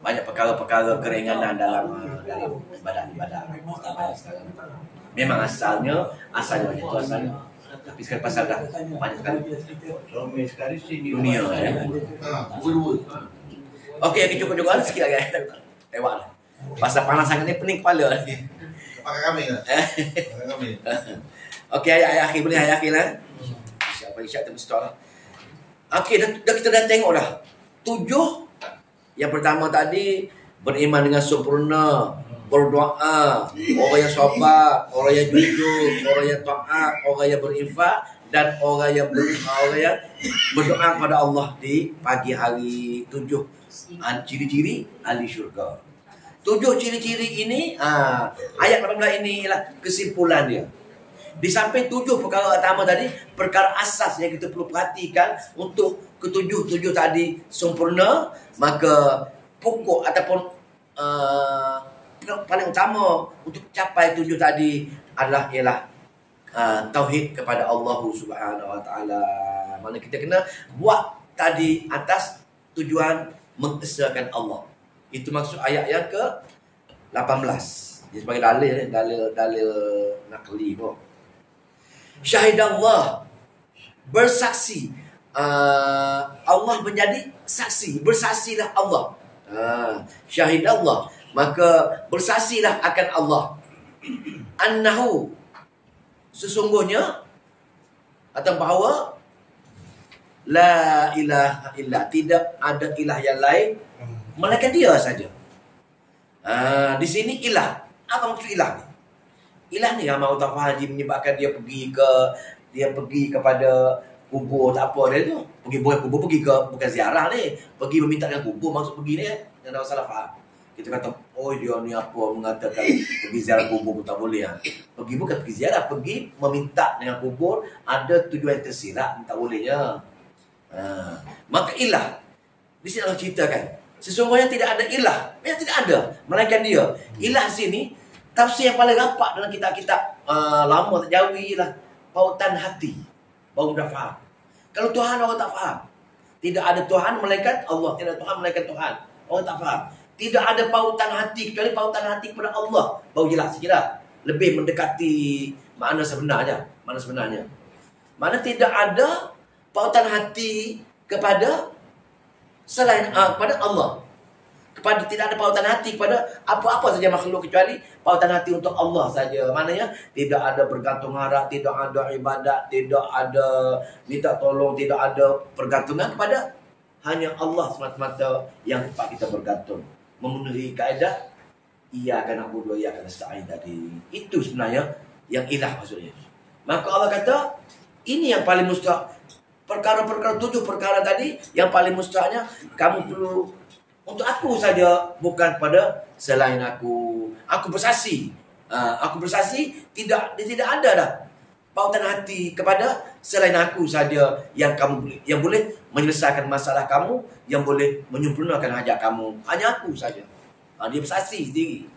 Banyak perkara-perkara keringanan dalam ibadah banyak sekarang. Memang asalnya macam tu asalnya. Tapi sekarang pasal dah banyak sekali. Ramai sekali sini Dunia ya. Okey, cukup juga sikit lagi. Tewak lah. Pasal panas sangat ni pening kepala. Pakai kami lah. Pakai kami. Okey, ayat akhir boleh ayat akhir lah. Siapa insya-Allah mesti lah. Okey, kita dah tengok dah. 7. Yang pertama tadi beriman dengan sempurna, berdoa, orang yang sabar, orang yang jujur, orang yang taat, orang yang berinfak dan orang yang berdoa kepada Allah di pagi hari. 7 ciri-ciri ahli syurga. 7 ciri-ciri ini ayat 18 ini ialah kesimpulan dia. Di samping 7 perkara utama tadi, perkara asas yang kita perlu perhatikan untuk ketujuh tadi sempurna, maka pokok ataupun paling utama untuk capai 7 tadi ialah tauhid kepada Allah Subhanahu Wa Taala. Mana kita kena buat tadi atas tujuan mengesahkan Allah. Itu maksud ayat yang ke-18. Dia sebagai dalil nakli pun. Syahidallah, bersaksi. Allah menjadi saksi, bersaksilah Allah. Syahidallah, maka bersaksilah akan Allah. Annahu, sesungguhnya atau bahawa la ilaha illa, tidak ada ilah yang lain melainkan dia saja. Di sini ilah. Apa maksud ilah ni? Ilah ni ramai orang haji menyebabkan dia pergi kepada kubur tak apa dia tu. Bukan kubur, bukan ziarah ni. Pergi meminta dengan kubur, maksud pergi ni yang ada salah faham. Kita kata, oh dia ni apa mengatakan pergi ziarah kubur pun tak boleh. Pergi bukan pergi ziarah, pergi meminta dengan kubur, ada tujuan tersilap, tak bolehnya. Maka ilah di sini Allah ceritakan Sesungguhnya tidak ada ilah. Ya, tidak ada. Melainkan dia. Ilah sini, tafsir yang paling rapat dalam kitab-kitab lama terjawi ialah pautan hati. Baru dah faham. Kalau Tuhan orang tak faham. Tidak ada Tuhan melainkan Allah. Tidak ada Tuhan melainkan Tuhan. Orang tak faham. Tidak ada pautan hati kecuali pautan hati kepada Allah. Baru jelas sikit lah. Lebih mendekati makna sebenarnya. Makna sebenarnya. Mana tidak ada pautan hati kepada selain kepada Allah. Tidak ada pautan hati kepada apa-apa saja makhluk kecuali pautan hati untuk Allah saja. Maknanya tidak ada bergantung harap, tidak ada ibadat, tidak ada minta tolong, tidak ada pergantungan kepada hanya Allah semata-mata yang tempat kita bergantung. Memenuhi kaedah iyyaka na'budu wa iyyaka nasta'in tadi. Itu sebenarnya yang ilah maksudnya. Maka Allah kata ini yang paling mustahil. Perkara-perkara 7 perkara tadi yang paling mustahilnya kamu perlu untuk aku saja, bukan pada selain aku. Aku bersaksi. Aku bersaksi tidak ada dah pautan hati kepada selain aku saja yang boleh menyelesaikan masalah kamu, yang boleh menyempurnakan hajat kamu. Hanya aku saja. Dia bersaksi sendiri.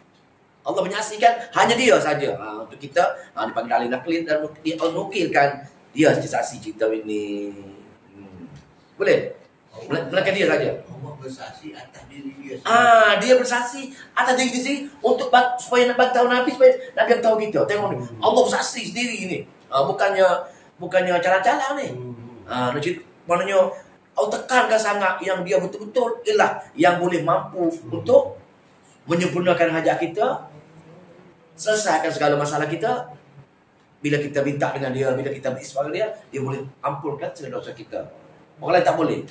Allah menyaksikan hanya dia saja. Untuk kita dipanggil ahli naklin dan nukilkan dia saksi kita ini. Boleh? Melainkan dia saja. Allah bersaksi atas diri dia sendiri. Dia bersaksi atas diri dia sendiri untuk supaya nak bagi tahu Nabi, supaya Nabi yang tahu kita. Tengok ni. Allah bersaksi sendiri ni. Bukannya cara-cara ni. Maknanya Allah tekankan sangat yang dia betul-betul ialah yang boleh mampu untuk menyempurnakan hajat kita, selesaikan segala masalah kita. Bila kita minta dengan dia, bila kita beristighfar dengan dia boleh ampunkan segala dosa kita. Orang lain tak boleh.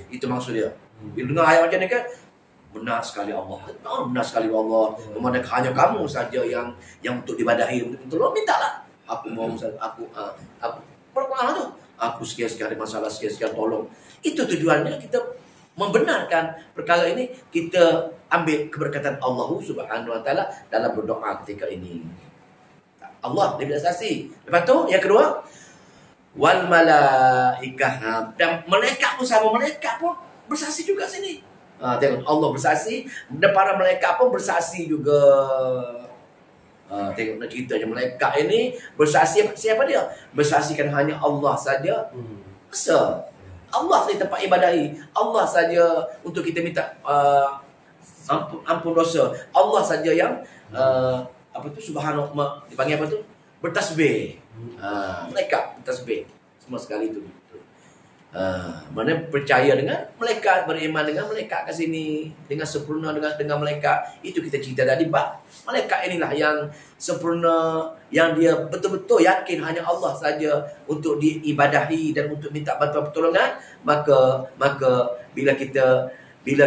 Itu maksud dia. Bila dengar ayat macam ni kan, benar sekali Allah. Benar sekali Allah. Memang hanya kamu saja yang untuk dibadahi. Betul-betul mintalah. Aku mau aku berdoa tu. Aku sekian-sekian ada masalah, sekian-sekian tolong. Itu tujuannya kita membenarkan perkara ini, kita ambil keberkatan Allah Subhanahu wa taala dalam berdoa ketika ini. Allah dia bersaksi. Lepas tu yang kedua, wal malaikah, dan malaikat pun sama, malaikat pun bersaksi juga sini. Tengok Allah bersaksi dan para malaikat pun bersaksi juga. Tengok nak ceritanya malaikat ini bersaksi. Siapa dia? Bersaksikan hanya Allah saja. Allah saja tempat ibadahi. Allah saja untuk kita minta ampun dosa. Allah saja yang subhanahu dipanggil apa tu? Bertasbih. Malaikat bertasbih. Semua sekali itu. Mana percaya dengan malaikat, beriman dengan malaikat kat sini, dengan sempurna dengan malaikat. Itu kita cerita tadi, malaikat inilah yang sempurna, yang dia betul-betul yakin hanya Allah saja untuk diibadahi dan untuk minta bantuan pertolongan. Maka bila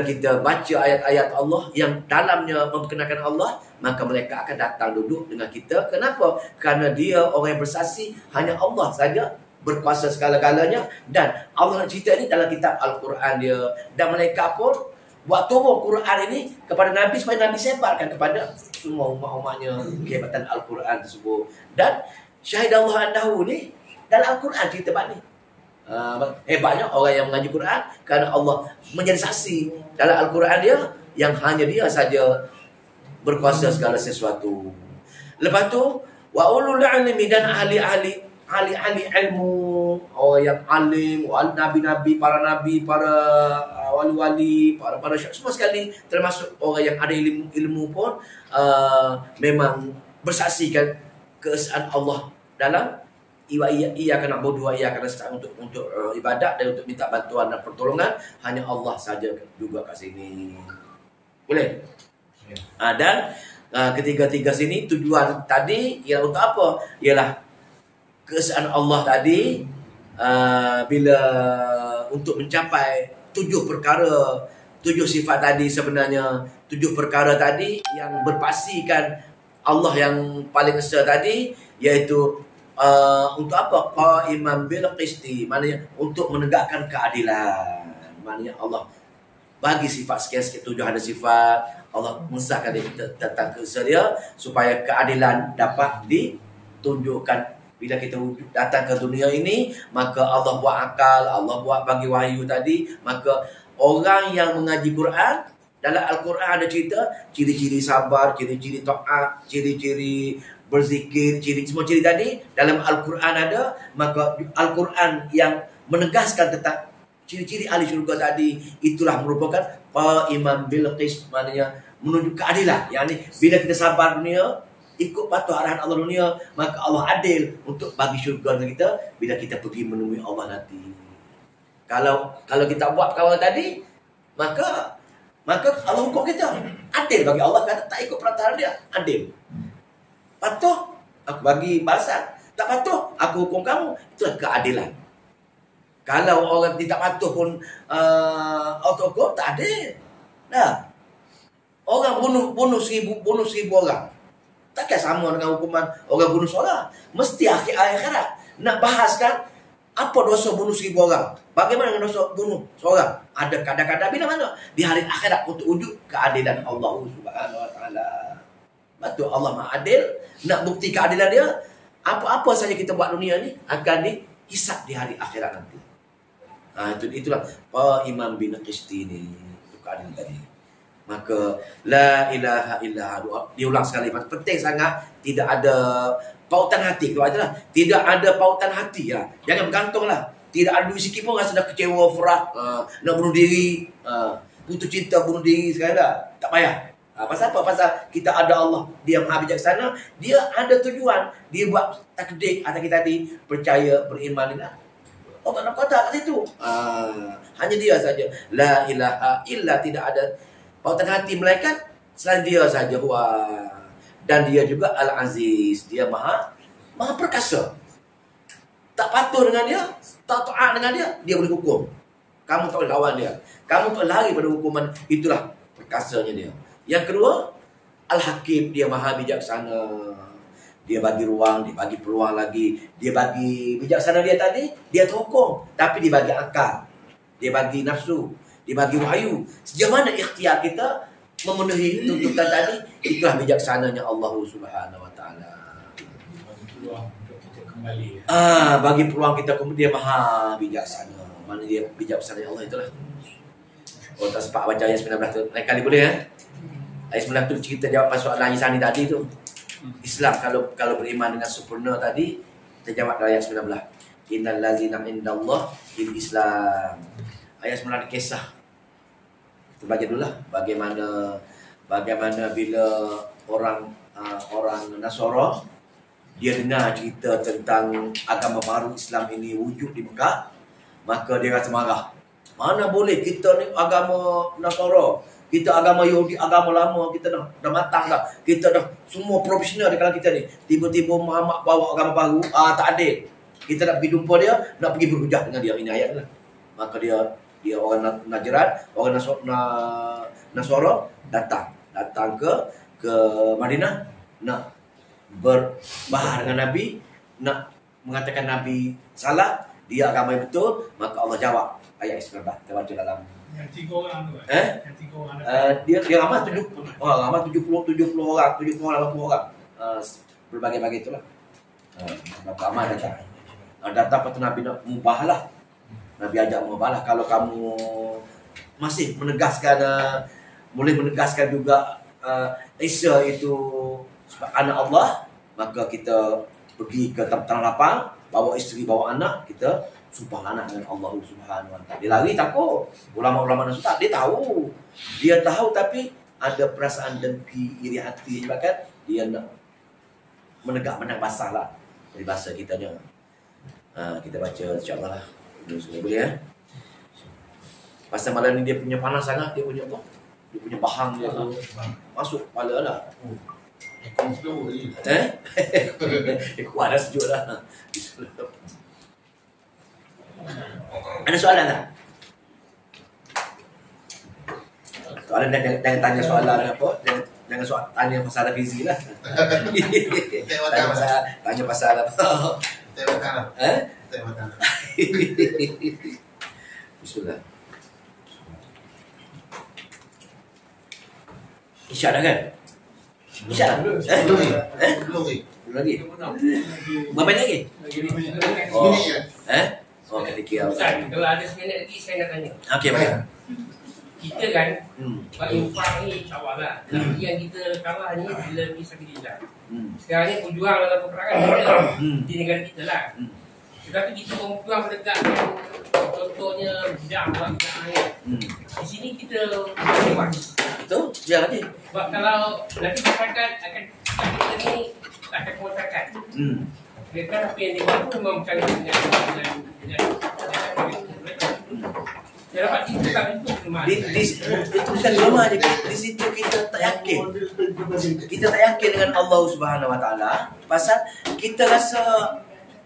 kita baca ayat-ayat Allah yang dalamnya memperkenalkan Allah, maka mereka akan datang duduk dengan kita. Kenapa? Kerana dia orang yang bersaksi hanya Allah saja berkuasa segala-galanya. Dan Allah nak cerita ni dalam kitab Al-Quran dia. Dan mereka pun buat turun Quran ini kepada Nabi supaya Nabi sebarkan kepada semua umat-umatnya kehebatan Al-Quran tersebut. Dan syahid Allah andahu ni dalam Al-Quran cerita bab ni. Hebatnya orang yang mengaji Quran kerana Allah menjadi saksi dalam Al-Quran dia yang hanya dia saja berkuasa segala sesuatu. Lepas tu wa ulul ilmi, dan ahli-ahli ilmu, orang yang alim, nabi-nabi, para wali-wali, para syekh, semua sekali, termasuk orang yang ada ilmu pun memang bersaksikan keesaan Allah dalam iyyaka na'budu wa iyyaka nasta'in, untuk ibadat dan untuk minta bantuan dan pertolongan hanya Allah saja juga kat sini. Boleh? Dan ketiga-tiga sini tujuan tadi ialah untuk apa? Ialah keesaan Allah tadi, bila untuk mencapai 7 perkara, 7 sifat tadi, sebenarnya 7 perkara tadi yang berpaksikan Allah yang paling esa tadi, iaitu untuk apa? Qa'iman bil qisti, maknanya untuk menegakkan keadilan. Maknanya Allah bagi sifat sekian-sekian, 7 ada sifat. Allah mensahkan kita tentang keesa dia supaya keadilan dapat ditunjukkan. Bila kita datang ke dunia ini, maka Allah buat akal, Allah buat bagi wahyu tadi, maka orang yang mengaji Quran, dalam Al-Quran ada cerita ciri-ciri sabar, ciri-ciri taat, ciri-ciri berzikir, semua ciri tadi dalam Al-Quran ada. Maka Al-Quran yang menegaskan tentang ciri-ciri ahli syurga tadi, itulah merupakan qaiman bil qist, maknanya menuju keadilan. Yang ni bila kita sabar dunia, ikut patuh arahan Allah dunia, maka Allah adil untuk bagi syurga kita bila kita pergi menemui Allah nanti. Kalau kita buat perkara tadi, maka Allah hukum kita adil. Bagi Allah kata tak ikut peraturan dia, adil. Patuh, aku bagi balasan. Tak patuh, aku hukum kamu. Itulah keadilan. Kalau orang tidak patuh pun hukum, tak adil. Dah. Orang bunuh seribu orang, takkan sama dengan hukuman orang bunuh seorang. Mesti akhirat nak bahaskan apa dosa bunuh 1000 orang, bagaimana dengan dosa bunuh seorang. Ada kadang-kadang bila mana di hari akhirat untuk wujud keadilan Allah Subhanahu Wa Taala. Betul, Allah Maha Adil. Nak bukti keadilan dia, apa-apa saja kita buat dunia ni akan dihisap di hari akhirat nanti. Itulah Imam bin Qisti ni, keadilan tadi. Maka la ilaha illa Allah, diulang sekali, penting sangat. Tidak ada pautan hati. Kalau adalah tidak ada pautan hati lah, jangan bergantunglah. Tidak ada duit sikit pun rasa dah kecewa, frah, nak bunuh diri, putus cinta, bunuh diri sekarang dah. Tak payah. Pasal apa? Pasal kita ada Allah. Dia Maha Bijaksana. Dia ada tujuan. Dia buat takdir atas kita tadi, percaya, beriman dengan Allah nak kata kat situ. Hanya dia saja. La ilaha illa, tidak ada pautan hati melainkan selain dia saja. Dan dia juga Al-Aziz. Dia maha perkasa. Tak patuh dengan dia, tak taat dengan dia, dia boleh hukum. Kamu tak boleh lawan dia. Kamu tak lari pada hukuman. Itulah perkasanya dia. Yang kedua, Al-Hakim. Dia maha bijaksana. Dia bagi ruang, dia bagi peluang lagi. Dia bagi bijaksana dia tadi, dia terhukum. Tapi dia bagi akal. Dia bagi nafsu. Dia bagi wahyu. Sejauh mana ikhtiar kita memenuhi tuntutan tadi, itulah bijaksananya Allah Subhanahu Wa Taala. Bagi peluang untuk kita kembali. Bagi peluang kita kembali. Dia maha bijaksana. Mana dia bijaksana Allah itulah. Oh, tak sempat baca ayat 19 tu. Lain kali boleh Ayat 19 tu cerita jawapan soalan Isani tadi tu. Islam kalau beriman dengan sempurna tadi, kita jawab dalam ayat 19. Innal ladzina indallah fil Islam. Ayat 19 kisah. Kita baca dululah bagaimana bila orang Nasara dia dengar cerita tentang agama baru Islam ini wujud di Mekah, maka dia rasa marah. Mana boleh kita ni agama Nasara, kita agama Yahudi, agama lama, kita dah matang dah. Kita dah semua profesional di kalangan kita ni. Tiba-tiba Muhammad bawa agama baru, tak adil. Kita nak pergi jumpa dia, nak pergi berhujah dengan dia. Ini ayat lah. Maka dia orang Najran, orang Nasara datang ke Madinah, nak berbahar dengan Nabi, nak mengatakan Nabi salah, dia agama yang betul. Maka Allah jawab ayat 19. Kita baca dalam Yang 3 orang tu Yang 3 orang dia ramai 70 orang, 80 orang, berbagai-bagai itulah. Ramai datang lepas tu Nabi nak mubahlah. Nabi ajak mubahlah. Kalau kamu masih menegaskan boleh menegaskan juga Isa itu anak Allah, maka kita pergi ke tanah lapang, bawa isteri, bawa anak, kita sumpah anak dengan Allah Subhanahu Wa Taala. Dia lari takut. Ulama-ulama Nasrani dia tahu tapi ada perasaan dengki, iri hati, sebabkan dia nak menegak benang basah lah dari bahasa kitanya. Kita baca insya-Allah lah. Boleh pasal malam ni dia punya panas sangat, dia punya apa? Dia punya bahang dia tu masuk kepala lah. Kuat dah, sejuk dah. Ada soalan tak? Soalan jangan tanya soalan apa? Jangan tanya pasal fizik lah. Tanya pasal apa? Bismillah. Isyak dah kan? Isyak dah? Belum lagi? Berapa minit lagi? Oh, kata kira. Ustaz, kalau ada seminit lagi saya nak tanya. Okey, baik. kita kan buat infak ni insyaAllah lah. Tapi yang kita kalah ni bila bisa kita sekarang ni berjuang dalam peperangan kita di negara kita lah. Tetapi kita berjuang menegakkan contohnya bidang buat bidang ni. Di sini kita buat. Betul? Ya lagi. Sebab kalau nanti masyarakat akan kita ni akan mengatakan mereka apa yang dia buat tu memang bukan dengan saya dapat itu kan itu itu bukan lama je. Di situ kita tak yakin. Kita tak yakin dengan Allah Subhanahu Wa Taala. Pasal kita rasa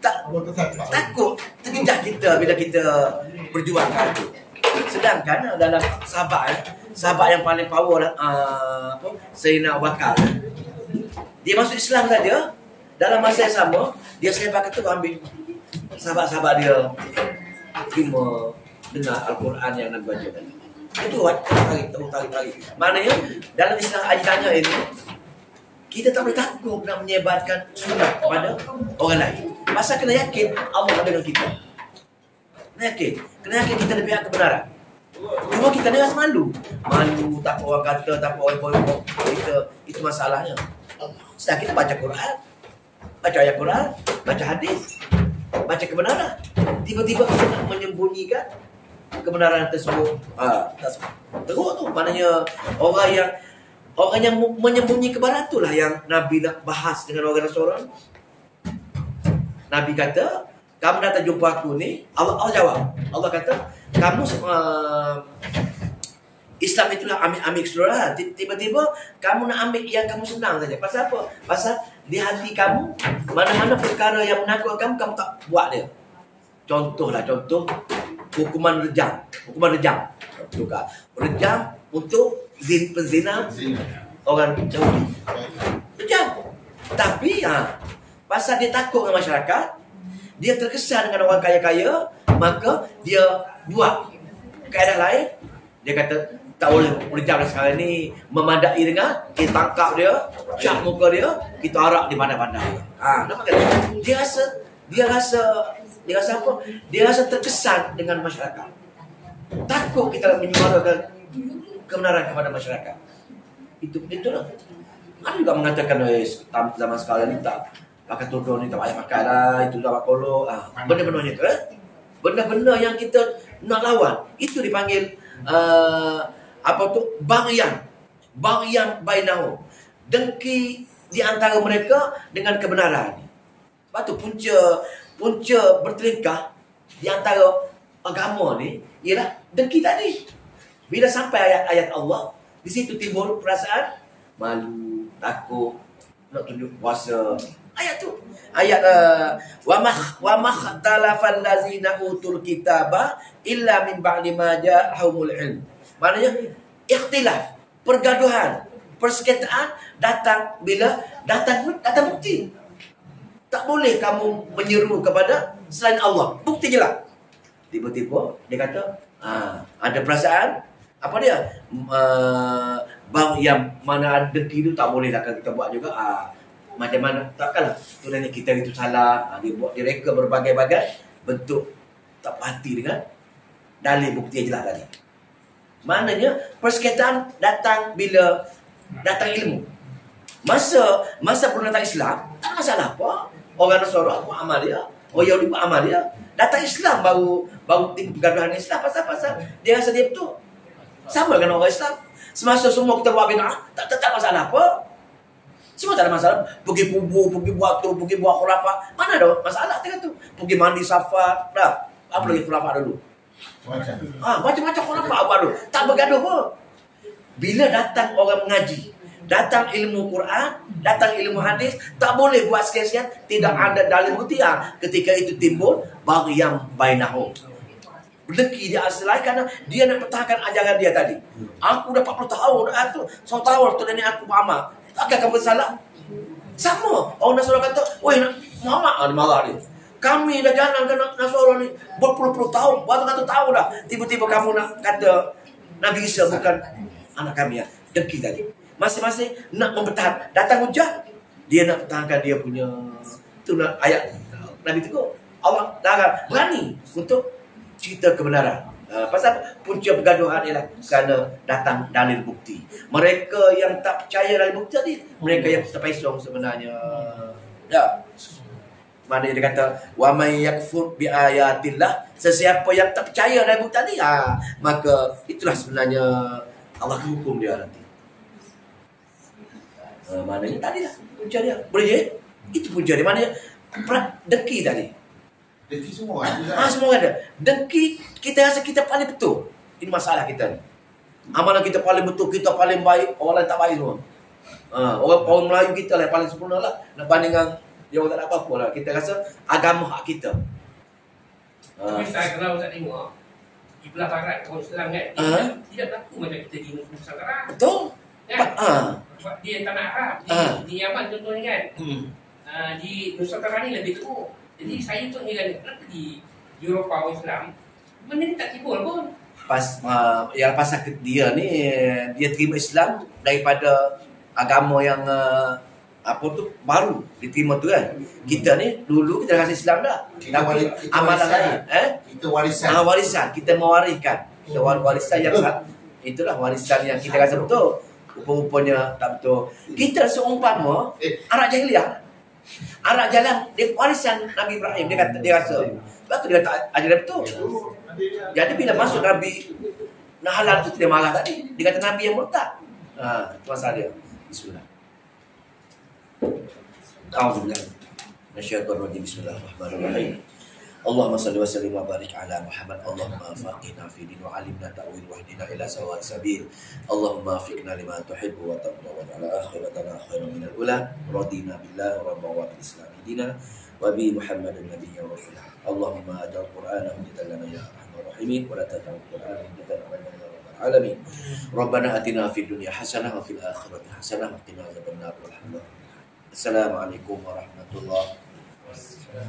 takut terkejar kita bila kita berjuang itu. Sedangkan dalam sahabat yang paling power Sayyidina Abu Bakar, dia masuk Islam saja, dalam masa yang sama dia selepas kata ambil sahabat-sahabat dia cuma dengar Al-Quran yang Nabi baca tadi. Itu tarik. Maknanya dalam Islam ajarannya ini kita tak boleh takut nak menyebarkan sunnah kepada orang lain. Pasal kena yakin Allah ada dengan kita. Kena yakin kita di pihak kebenaran. Cuma kita ni rasa malu, tak orang kata, tak orang boykot kita. Itu masalahnya. Sedang kita baca Quran, baca ayat Quran, baca hadis, baca kebenaran. Tiba-tiba kita nak menyembunyikan kebenaran tersebut. Teruk tu. Maknanya orang yang menyembunyi kebenaran itulah yang Nabi nak bahas dengan orang Nasrani. Nabi kata, kamu datang jumpa aku ni, Allah jawab. Allah kata, kamu Islam itulah ambil keseluruhan. Tiba-tiba kamu nak ambil yang kamu senang saja. Pasal apa? Pasal di hati kamu, mana-mana perkara yang menakutkan kamu tak buat dia. Contoh hukuman rejam. Rejam untuk penzina orang Yahudi. Rejam. Tapi pasal dia takut dengan masyarakat, dia terkesan dengan orang kaya-kaya, maka dia buat keadaan lain. Dia kata tak boleh rejam sekarang ni, memadai dengan kita tangkap dia, cap muka dia, kita arak di mana-mana. Nampak kan? Dia rasa apa? Dia rasa terkesan dengan masyarakat. Takut kita menyuarakan kebenaran kepada masyarakat. Itulah. Ada juga mengatakan zaman sekarang ni tak pakai tudung ni, tak payah pakai lah, itu dah kolok. Benda-benda itu benda-benda yang kita nak lawan, itu dipanggil Baghyan bainahum. Dengki di antara mereka dengan kebenaran. Sebab tu punca bertelingkah di antara agama ni ialah dengki tadi. Bila sampai ayat-ayat Allah, di situ timbul perasaan malu, takut, nak tunjuk kuasa. Ayat tu. Ayat wa makhtalafal ladzina utul kitaba illa min ba'di ma ja'ahumul ilm. Maknanya ikhtilaf, pergaduhan, persengketaan datang bila datang bukti. Tak boleh kamu menyeru kepada selain Allah. Bukti je lah. Tiba-tiba dia kata ada perasaan apa dia? Yang mana ada dengki itu tak boleh lah kita buat juga. Macam mana? Takkanlah sebenarnya kita itu salah. Dia reka berbagai-bagai bentuk tak hati dengan dalil bukti yang jelas tadi. Maknanya persengketaan datang bila datang ilmu. Masa pun datang Islam, tak masalah apa. Orang Nasrani buat amal dia, orang Yahudi buat amal dia. Datang Islam baru pergaduhan Islam. Pasal dia rasa dia betul. Sama dengan orang Islam. Semasa semua kita buat bid'ah, tak masalah apa. Semua tak ada masalah. Pergi kubur, pergi buat tu, pergi buat khurafat. Mana ada masalah tengah tu. Pergi mandi safar. Dah. Apa lagi khurafat dulu? Macam-macam khurafat apa dulu. Tak bergaduh pun. Bila datang orang mengaji, datang ilmu Quran, datang ilmu hadis, tak boleh buat sekian-sekian. Tidak ada dalil bukti. Ketika itu timbul baghyan bainahum. Berdeki dia asalai kerana dia nak pertahankan ajaran dia tadi. Aku dah 40 tahun, 100 tahun tu nenek aku beramal. Takkan kamu bersalah? Sama. Orang Nasrani kata, "Woi, Muhammad," marah dia. "Kami dah jalan ke Nasrani ni berpuluh-puluh tahun, beratus-ratus tahun dah. Tiba-tiba kamu nak kata Nabi Isa bukan anak kami." Dengki tadi. Masing-masing nak mempertahankan. Datang hujah, dia nak pertahankan dia punya. Itu ayat Nabi tegur. Allah larang berani untuk cerita kebenaran Pasal punca pergaduhan ialah kerana datang dalil bukti. Mereka yang tak percaya dalil bukti tadi, mereka yang terpesong sebenarnya. Ya. Mana dia kata wa may yakfur bi ayatillah, sesiapa yang tak percaya dalil bukti tadi, maka itulah sebenarnya Allah hukum dia nanti. Maknanya tadi lah punca dia. Boleh je? Itu punca dia. Maknanya deki tadi. Deki semua ada. Semua ada. Deki kita rasa kita paling betul. Ini masalah kita ni. Amalan kita paling betul, kita paling baik, orang lain tak baik semua. Orang Melayu kita lah paling sempurna lah. Nak bandingkan dia orang tak ada apa-apa lah. Kita rasa agama hak kita. Tapi saya kalau tak tengok di belah barat orang Islam kan, tidak berlaku macam kita di Nusantara. Betul? Kan? Dia tanah Arab, di Yaman contohnya kan. Di Nusantara ni lebih teruk. Jadi saya tu ni kan, kenapa di Eropah orang Islam benda ni tak timbul pun. Yang pasal dia ni, dia terima Islam daripada agama yang baru diterima tu kan. Kita ni dulu kita kasih Islam dah, tapi amalan lain. Kita warisan. Warisan kita mewariskan. Kita warisan yang itulah warisan yang kita rasa betul. Rupa-rupanya tak betul. Kita seumpama Arab jahiliah. Arab jalan, dia warisan Nabi Ibrahim. Dia rasa sebab tu dia kata ajaran betul. Jadi bila masuk Nabi nak halal tu dia marah tadi. Dia kata Nabi yang murtad. Itu masalah dia. Bismillah. Alhamdulillah. Nasyaitanirrajim. Bismillahirrahmanirrahim. Allahumma salli wa sallim wa barik ala Muhammad. Allahumma faqihna fi din wa alimna ta'wil wa hdina ila sawa'i sabil. Allahumma fiqna lima tuhibbu wa tarda wa ja'ala akhiratana khairan minal ula. Radina billahi rabban wa bil islam dina wa bi Muhammadin nabiyyan wa rasulah. Allahumma ajal Qur'ana hujjatan lana ya arhamar rahimin wa la taj'al Qur'ana hujjatan alaina ya rabbal alamin. Rabbana atina fid dunya hasanah wa fil akhirati hasanah wa qina adzabannar. Assalamualaikum warahmatullahi wabarakatuh.